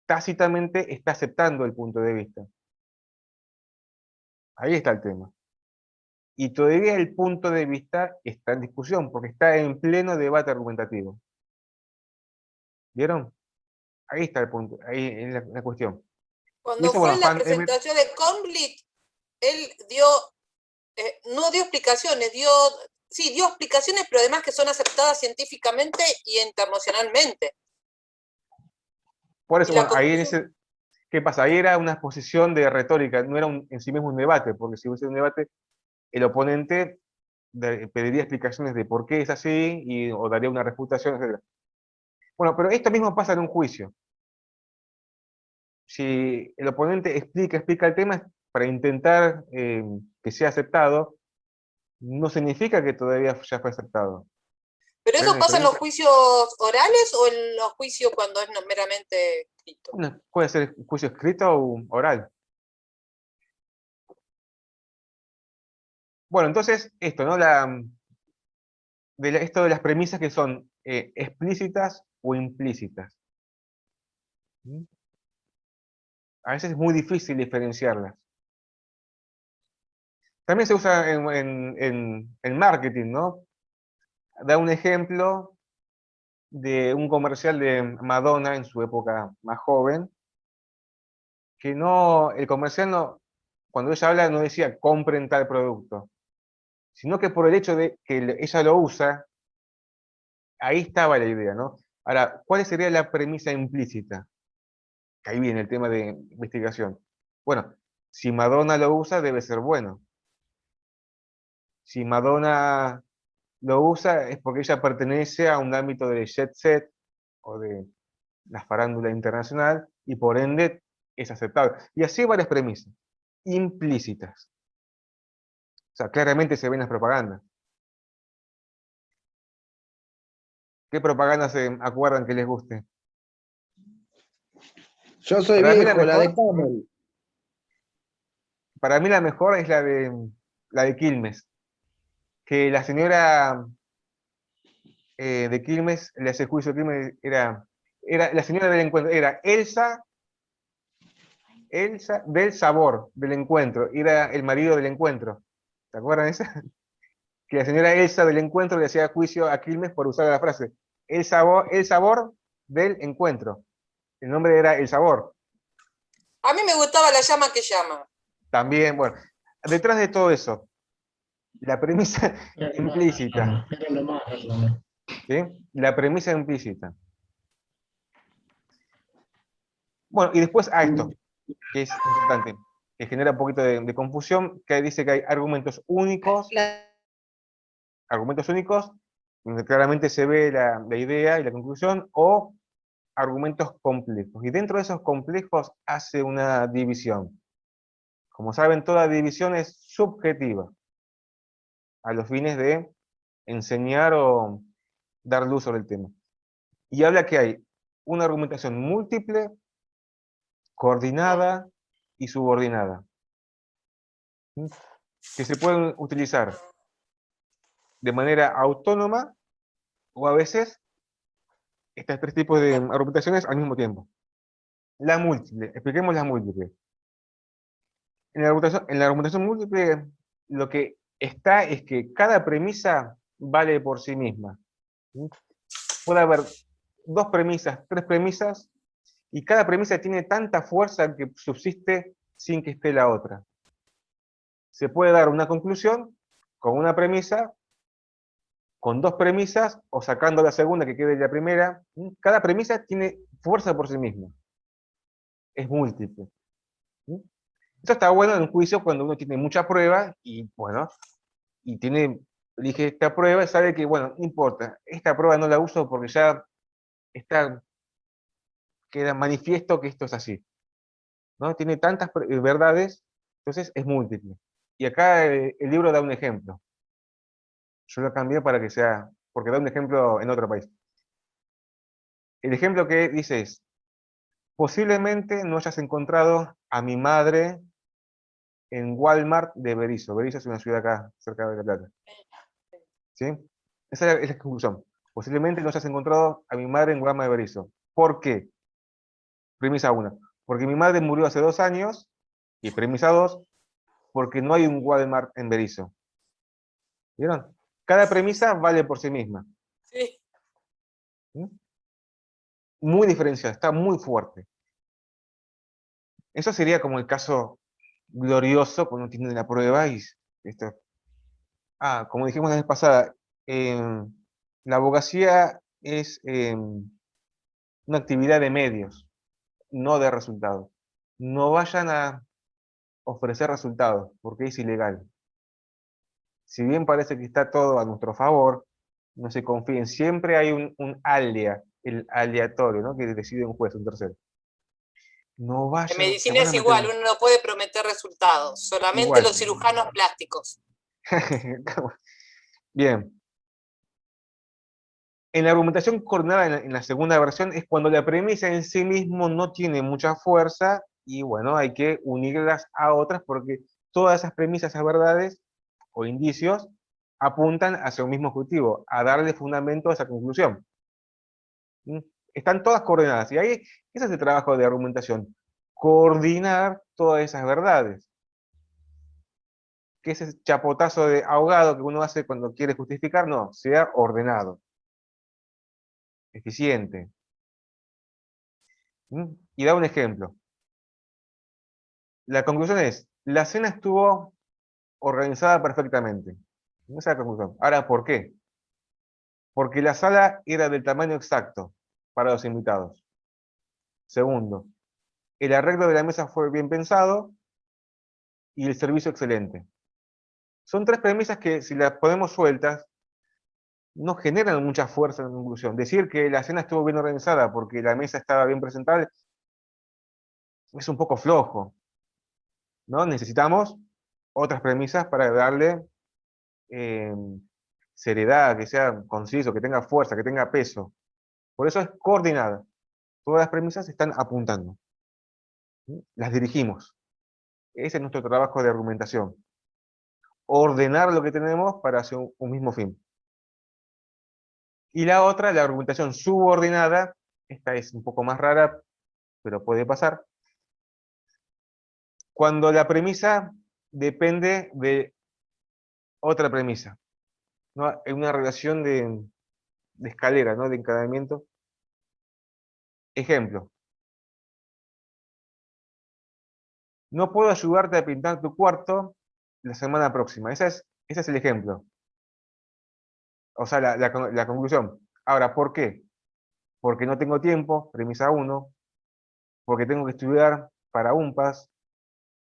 tácitamente está aceptando el punto de vista. Ahí está el tema. Y todavía el punto de vista está en discusión, porque está en pleno debate argumentativo. ¿Vieron? Ahí está el punto, ahí es la cuestión. Y Cuando eso, fue bueno, la Hans Ebert, presentación de Comlit, él dio, no dio explicaciones, sí, dio explicaciones, pero además que son aceptadas científicamente y internacionalmente. por Y eso, la bueno, ahí en conclusión, ese, ¿qué pasa? Ahí era una exposición de retórica, no era en sí mismo un debate, porque si hubiese un debate, el oponente pediría explicaciones de por qué es así, o daría una refutación, etc. Bueno, pero esto mismo pasa en un juicio. Si el oponente explica el tema para intentar que sea aceptado, no significa que todavía ya fue aceptado. ¿pero ¿Ven eso la pasa en los diferencia? juicios orales o en los juicios cuando es meramente escrito? Bueno, puede ser juicio escrito o oral. Bueno, entonces, esto, ¿no? Esto de las premisas que son explícitas o implícitas. ¿Mm? A veces es muy difícil diferenciarlas. También se usa en marketing, ¿no? Da un ejemplo de un comercial de Madonna en su época más joven, que no, el comercial no, cuando ella habla no decía compren tal producto, sino que por el hecho de que ella lo usa, ahí estaba la idea, ¿no? Ahora, ¿cuál sería la premisa implícita? Que ahí viene el tema de investigación. Bueno, si Madonna lo usa, debe ser bueno. Si Madonna lo usa, es porque ella pertenece a un ámbito de jet set o de la farándula internacional y por ende es aceptable. Y así varias premisas implícitas. O sea, claramente se ven las propagandas. ¿Qué propaganda se acuerdan que les guste? Yo soy Para mí la viejo, la de mejor, Camel. para mí la mejor es la de Quilmes. Que la señora de Quilmes, le hace juicio a Quilmes, era la señora del encuentro, era Elsa del sabor del encuentro, era el marido del encuentro. ¿Se acuerdan de esa? Que la señora Elsa del encuentro le hacía juicio a Quilmes por usar la frase el sabor del encuentro. El nombre era El Sabor. A mí me gustaba La llama que llama. También, bueno, detrás de todo eso, la premisa implícita, Era lo más, ¿no? ¿sí? La premisa implícita. Bueno, y después a esto, que es importante, que genera un poquito de confusión, que dice que hay argumentos únicos, donde claramente se ve la idea y la conclusión, o argumentos complejos. Y dentro de esos complejos hace una división. Como saben, toda división es subjetiva, a los fines de enseñar o dar luz sobre el tema. Y habla que hay una argumentación múltiple, coordinada y subordinada, ¿sí? Que se pueden utilizar de manera autónoma o a veces estos tres tipos de argumentaciones al mismo tiempo. La múltiple, expliquemos la múltiple. En la argumentación múltiple lo que está es que cada premisa vale por sí misma. ¿Sí? Puede haber dos premisas, tres premisas, y cada premisa tiene tanta fuerza que subsiste sin que esté la otra. Se puede dar una conclusión con una premisa, con dos premisas, o sacando la segunda que quede la primera. Cada premisa tiene fuerza por sí misma. Es múltiple. Esto está bueno en un juicio cuando uno tiene mucha prueba y, bueno, elige esta prueba y sabe que, bueno, no importa, esta prueba no la uso porque ya queda manifiesto que esto es así, ¿no? Tiene tantas verdades, entonces es múltiple. Y acá el libro da un ejemplo. Yo lo cambié para que sea, porque da un ejemplo en otro país. El ejemplo que dice es, posiblemente no hayas encontrado a mi madre en Walmart de Berisso. Berisso es una ciudad acá, cerca de La Plata. ¿Sí? Esa es la conclusión. Posiblemente no hayas encontrado a mi madre en Walmart de Berisso. ¿Por qué? Premisa 1. Porque mi madre murió hace 2 años. Y premisa 2. Porque no hay un Walmart en Berisso. ¿Vieron? Cada premisa vale por sí misma. Sí. ¿Sí? Muy diferenciada, está muy fuerte. Eso sería como el caso glorioso cuando tiene la prueba y esto. Como dijimos la vez pasada, la abogacía es una actividad de medios, no de resultados. No vayan a ofrecer resultados, porque es ilegal. Si bien parece que está todo a nuestro favor, no se confíen. Siempre hay un alia, el aleatorio, ¿no? Que decide un juez, un tercero. No En vayan, se medicina van a es meter igual, uno no puede prometer resultados, solamente igual. los cirujanos plásticos. Bien. En la argumentación coordinada en la segunda versión es cuando la premisa en sí mismo no tiene mucha fuerza y bueno, hay que unirlas a otras porque todas esas premisas, esas verdades o indicios apuntan hacia un mismo objetivo, a darle fundamento a esa conclusión. ¿Mm? Están todas coordinadas y ahí ese es el trabajo de argumentación, coordinar todas esas verdades. Que ese chapotazo de ahogado que uno hace cuando quiere justificar, no, sea ordenado, eficiente. ¿Mm? Y da un ejemplo. La conclusión es, la cena estuvo organizada perfectamente. Esa es la conclusión. Ahora, ¿por qué? Porque la sala era del tamaño exacto para los invitados. Segundo, el arreglo de la mesa fue bien pensado y el servicio excelente. Son 3 premisas que si las ponemos sueltas, no generan mucha fuerza en la conclusión. Decir que la cena estuvo bien organizada porque la mesa estaba bien presentable es un poco flojo, ¿no? Necesitamos otras premisas para darle eh, seriedad, que sea conciso, que tenga fuerza, que tenga peso. Por eso es coordinada. Todas las premisas están apuntando. ¿Sí? Las dirigimos. Ese es nuestro trabajo de argumentación. Ordenar lo que tenemos para hacer un mismo fin. Y la otra, la argumentación subordinada, esta es un poco más rara, pero puede pasar. Cuando la premisa depende de otra premisa, ¿no? En una relación de escalera, ¿no? De encadenamiento. Ejemplo. No puedo ayudarte a pintar tu cuarto la semana próxima. Ese es el ejemplo. O sea, la conclusión. Ahora, ¿por qué? Porque no tengo tiempo, premisa 1, porque tengo que estudiar para UNPAS,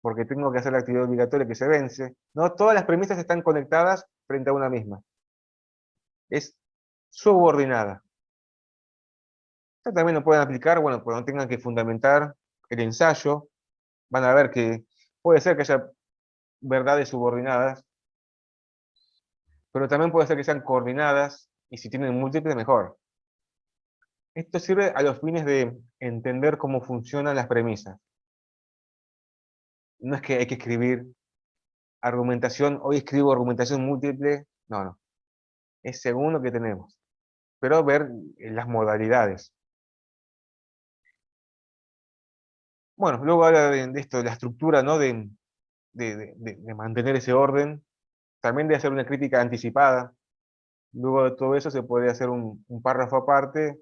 porque tengo que hacer la actividad obligatoria que se vence. No, todas las premisas están conectadas frente a una misma. Es subordinada. Esto también lo pueden aplicar, bueno, cuando tengan que fundamentar el ensayo, van a ver que puede ser que haya verdades subordinadas, pero también puede ser que sean coordinadas, y si tienen múltiples, mejor. Esto sirve a los fines de entender cómo funcionan las premisas. No es que hay que escribir argumentación, hoy escribo argumentación múltiple, no. Es según lo que tenemos, pero ver las modalidades. Bueno, luego habla de esto, de la estructura, ¿no? De mantener ese orden, también de hacer una crítica anticipada. Luego de todo eso se puede hacer un párrafo aparte,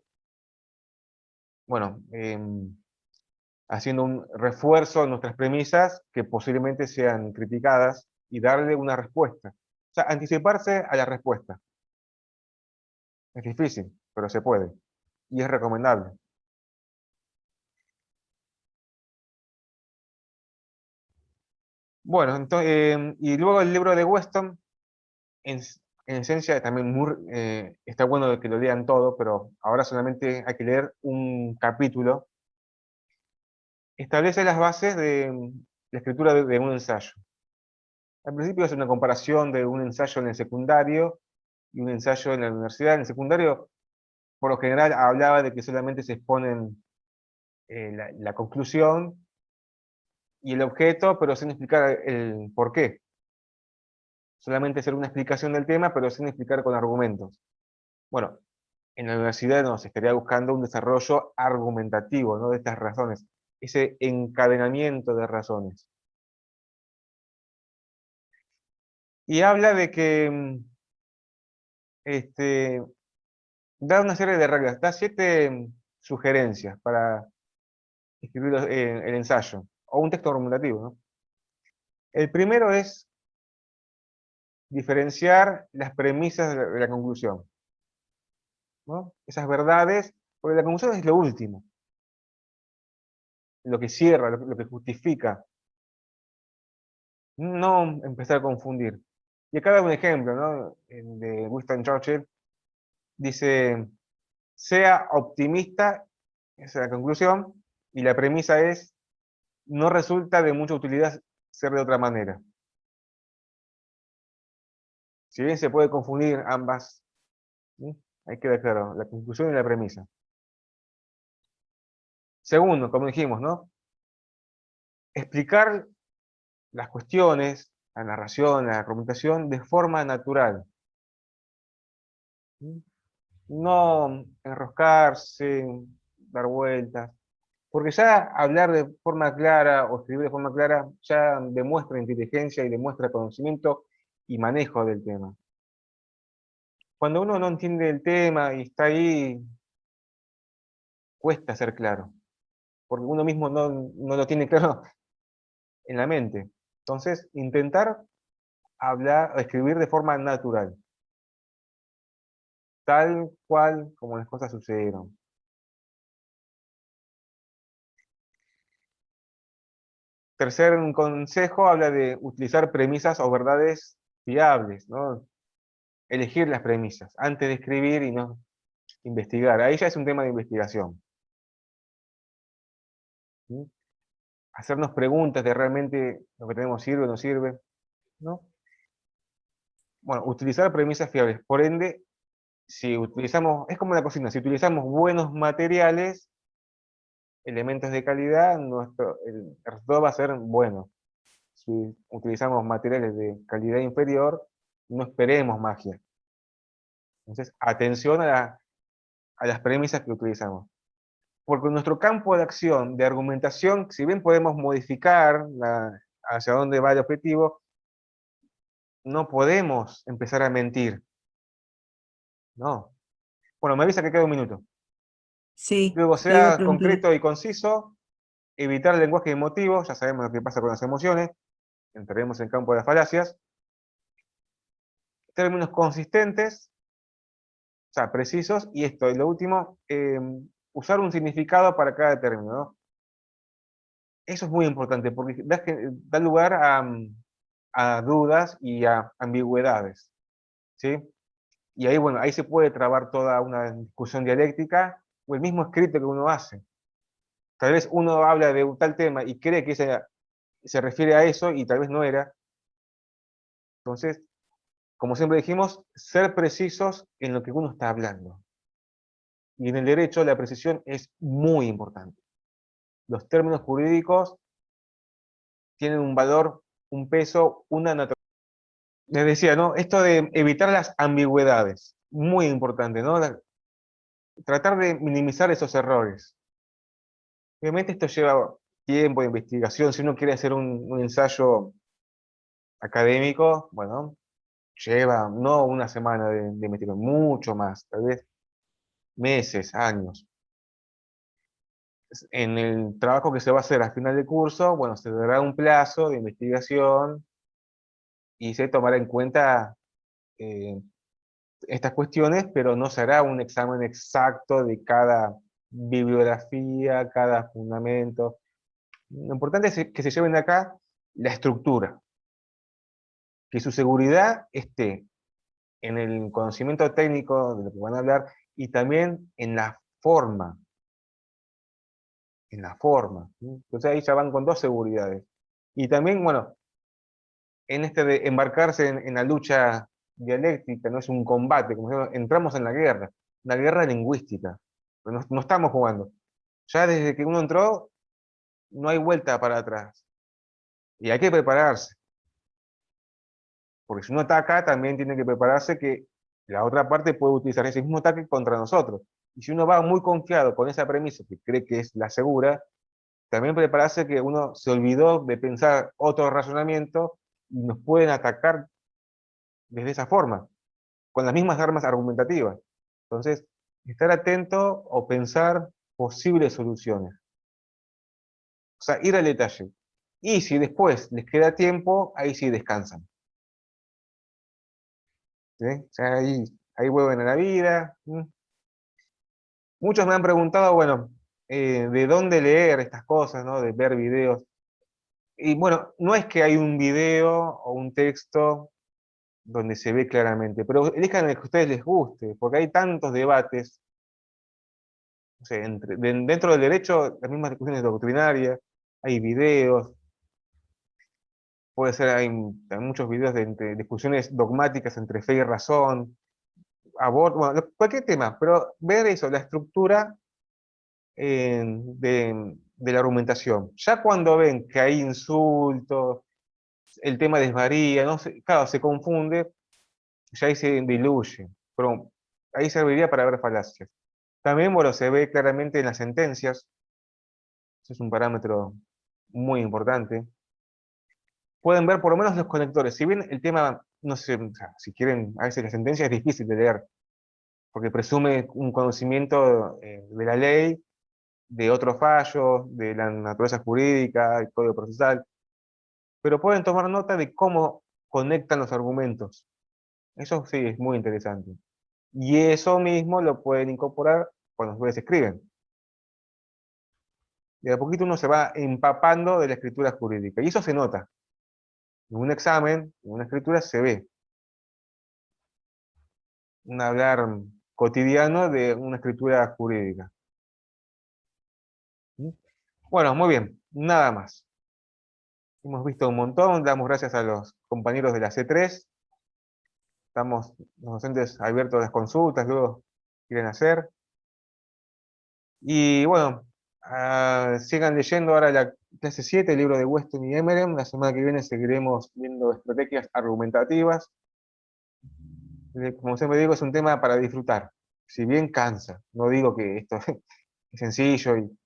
bueno, haciendo un refuerzo en nuestras premisas que posiblemente sean criticadas y darle una respuesta. O sea, anticiparse a la respuesta. Es difícil, pero se puede. Y es recomendable. Bueno, entonces, y luego el libro de Weston, en, en esencia también está bueno que lo lean todo, pero ahora solamente hay que leer un capítulo. Establece las bases de la escritura de un ensayo. Al principio es una comparación de un ensayo en el secundario y un ensayo en la universidad. En el secundario, por lo general, hablaba de que solamente se exponen la conclusión y el objeto, pero sin explicar el por qué. Solamente hacer una explicación del tema, pero sin explicar con argumentos. Bueno, en la universidad nos estaría buscando un desarrollo argumentativo, ¿no? De estas razones, ese encadenamiento de razones. Y habla de que da una serie de reglas, da 7 sugerencias para escribir el ensayo, o un texto argumentativo, ¿no? El primero es diferenciar las premisas de la conclusión, ¿no? Esas verdades, porque la conclusión es lo último, lo que cierra, lo que justifica. No empezar a confundir. Y acá da un ejemplo, ¿no? El de Winston Churchill. Dice, sea optimista, esa es la conclusión, y la premisa es, no resulta de mucha utilidad ser de otra manera. Si bien se puede confundir ambas, ¿sí? Hay que dejar claro, la conclusión y la premisa. Segundo, como dijimos, ¿no? Explicar las cuestiones, la narración, la argumentación, de forma natural. ¿Sí? No enroscarse, dar vueltas, porque ya hablar de forma clara o escribir de forma clara ya demuestra inteligencia y demuestra conocimiento y manejo del tema. Cuando uno no entiende el tema y está ahí, cuesta ser claro, porque uno mismo no lo tiene claro en la mente. Entonces, intentar hablar o escribir de forma natural, tal cual como las cosas sucedieron. Tercer consejo habla de utilizar premisas o verdades fiables, ¿no? Elegir las premisas antes de escribir y no investigar. Ahí ya es un tema de investigación. ¿Sí? Hacernos preguntas de realmente lo que tenemos sirve o no sirve, ¿no? Bueno, utilizar premisas fiables. Por ende, si utilizamos, es como la cocina, si utilizamos buenos materiales, elementos de calidad, el resultado va a ser bueno. Si utilizamos materiales de calidad inferior, no esperemos magia. Entonces, atención a las premisas que utilizamos. Porque nuestro campo de acción, de argumentación, si bien podemos modificar hacia dónde va el objetivo, no podemos empezar a mentir. No. Bueno, me avisa que queda un minuto. Sí, Luego, te iba a sea preguntar. concreto y conciso, evitar el lenguaje emotivo, ya sabemos lo que pasa con las emociones, entraremos en el campo de las falacias. Términos consistentes, o sea, precisos, y esto, y lo último, usar un significado para cada término, ¿no? Eso es muy importante, porque da lugar a dudas y a ambigüedades, ¿sí? Y ahí, bueno, ahí se puede trabar toda una discusión dialéctica, o el mismo escrito que uno hace. Tal vez uno habla de un tal tema y cree que se refiere a eso, y tal vez no era. Entonces, como siempre dijimos, ser precisos en lo que uno está hablando. Y en el derecho la precisión es muy importante. Los términos jurídicos tienen un valor, un peso, una naturaleza. Les decía, ¿no? Esto de evitar las ambigüedades, muy importante, ¿no? Tratar de minimizar esos errores. Obviamente esto lleva tiempo de investigación. Si uno quiere hacer un ensayo académico, bueno, lleva no una semana de investigación, mucho más, tal vez meses, años. En el trabajo que se va a hacer al final del curso, bueno, se dará un plazo de investigación y se tomará en cuenta eh, estas cuestiones, pero no se hará un examen exacto de cada bibliografía, cada fundamento. Lo importante es que se lleven acá la estructura, que su seguridad esté en el conocimiento técnico de lo que van a hablar y también en la forma. En la forma. ¿Sí? Entonces ahí ya van con dos seguridades. Y también, bueno, en este de embarcarse en la lucha dialéctica, no es un combate, como si entramos en la guerra, una guerra lingüística, pero no estamos jugando. Ya desde que uno entró, no hay vuelta para atrás. Y hay que prepararse. Porque si uno ataca, también tiene que prepararse que la otra parte puede utilizar ese mismo ataque contra nosotros. Y si uno va muy confiado con esa premisa que cree que es la segura, también prepararse que uno se olvidó de pensar otro razonamiento y nos pueden atacar desde esa forma, con las mismas armas argumentativas. Entonces, estar atento o pensar posibles soluciones. O sea, ir al detalle. Y si después les queda tiempo, ahí sí descansan. ¿Sí? O sea, ahí vuelven a la vida. Muchos me han preguntado, bueno, de dónde leer estas cosas, ¿no? De ver videos. Y bueno, no es que hay un video o un texto donde se ve claramente, pero elijan el que a ustedes les guste, porque hay tantos debates, no sé, dentro del derecho, las mismas discusiones doctrinarias, hay videos, puede ser, hay muchos videos de discusiones dogmáticas entre fe y razón, aborto, bueno, cualquier tema, pero ver eso, la estructura de la argumentación. Ya cuando ven que hay insultos, el tema desvaría, ¿no? Claro, se confunde, ya ahí se diluye, pero ahí serviría para ver falacias. También, bueno, se ve claramente en las sentencias, eso es un parámetro muy importante. Pueden ver por lo menos los conectores, si bien el tema, no sé, o sea, si quieren, a veces la sentencia es difícil de leer, porque presume un conocimiento de la ley, de otros fallos, de la naturaleza jurídica, el código procesal, pero pueden tomar nota de cómo conectan los argumentos. Eso sí es muy interesante. Y eso mismo lo pueden incorporar cuando ustedes escriben. Y de a poquito uno se va empapando de la escritura jurídica. Y eso se nota. En un examen, en una escritura se ve. Un hablar cotidiano de una escritura jurídica. ¿Mm? Bueno, muy bien. Nada más. Hemos visto un montón. Damos gracias a los compañeros de la C3. Estamos los docentes abiertos a las consultas, luego quieren hacer. Y bueno, sigan leyendo ahora la clase 7, el libro de Weston y Emerem. La semana que viene seguiremos viendo estrategias argumentativas. Como siempre digo, es un tema para disfrutar. Si bien cansa, no digo que esto es sencillo y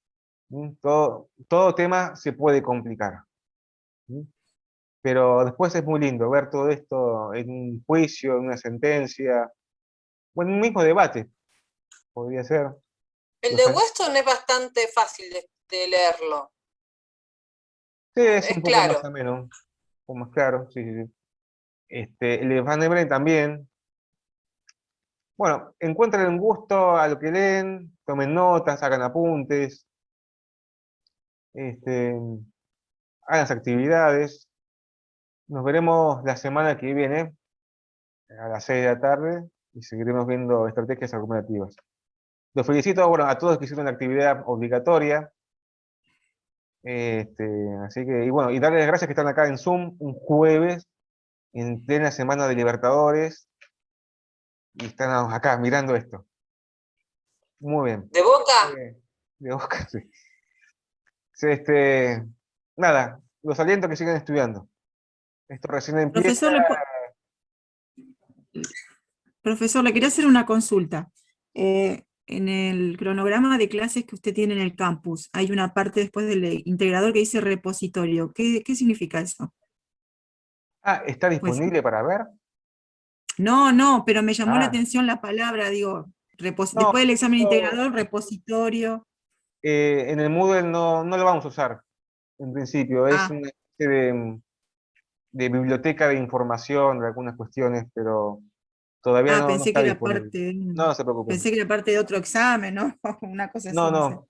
todo tema se puede complicar. Pero después es muy lindo ver todo esto en un juicio, en una sentencia, o en un mismo debate, podría ser. El de Weston es bastante fácil de leerlo. Sí, es Es un poco claro. más ameno, un poco más claro, sí, sí, sí. El de Van Emeren también. Bueno, encuentren un gusto a lo que leen, tomen notas, hagan apuntes, hagan las actividades. Nos veremos la semana que viene a las 6 de la tarde y seguiremos viendo estrategias argumentativas. Los felicito, bueno, a todos que hicieron la actividad obligatoria. Así que, y bueno, y darles gracias que están acá en Zoom un jueves, en plena semana de Libertadores, y están acá mirando esto. Muy bien. ¿De Boca? De Boca, sí. Nada, los aliento a que sigan estudiando. Esto recién empieza. Profesor, le quería hacer una consulta. En el cronograma de clases que usted tiene en el campus, hay una parte después del integrador que dice repositorio. ¿Qué significa eso? Ah, ¿está Pues, disponible para ver? no, pero me llamó la Ah, atención la palabra, digo, no, después del examen integrador, repositorio. en el Moodle no lo vamos a usar, en principio. Es Ah, una especie de biblioteca de información de algunas cuestiones, pero todavía no pensé que está era disponible. parte, No se preocupen. pensé que era parte de otro examen, ¿no? Una cosa así, No, no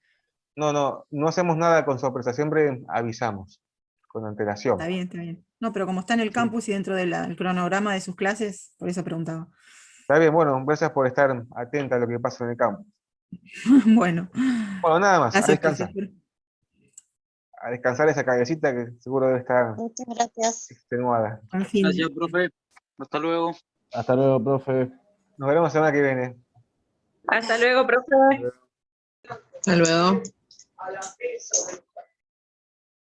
sé. no hacemos nada con sorpresa, siempre avisamos con antelación. Está bien, está bien. No, pero como está en el ¿Sí? campus y dentro del cronograma de sus clases, por eso preguntaba. Está bien, bueno, gracias por estar atenta a lo que pasa en el campo. Bueno, Bueno, nada más, gracias, profesor. a descansar esa cabecita que seguro debe estar Muchas gracias. extenuada. Buen fin de- Gracias, profe. Hasta luego. Hasta luego, profe. Nos veremos la semana que viene. Hasta luego, profe. Hasta luego.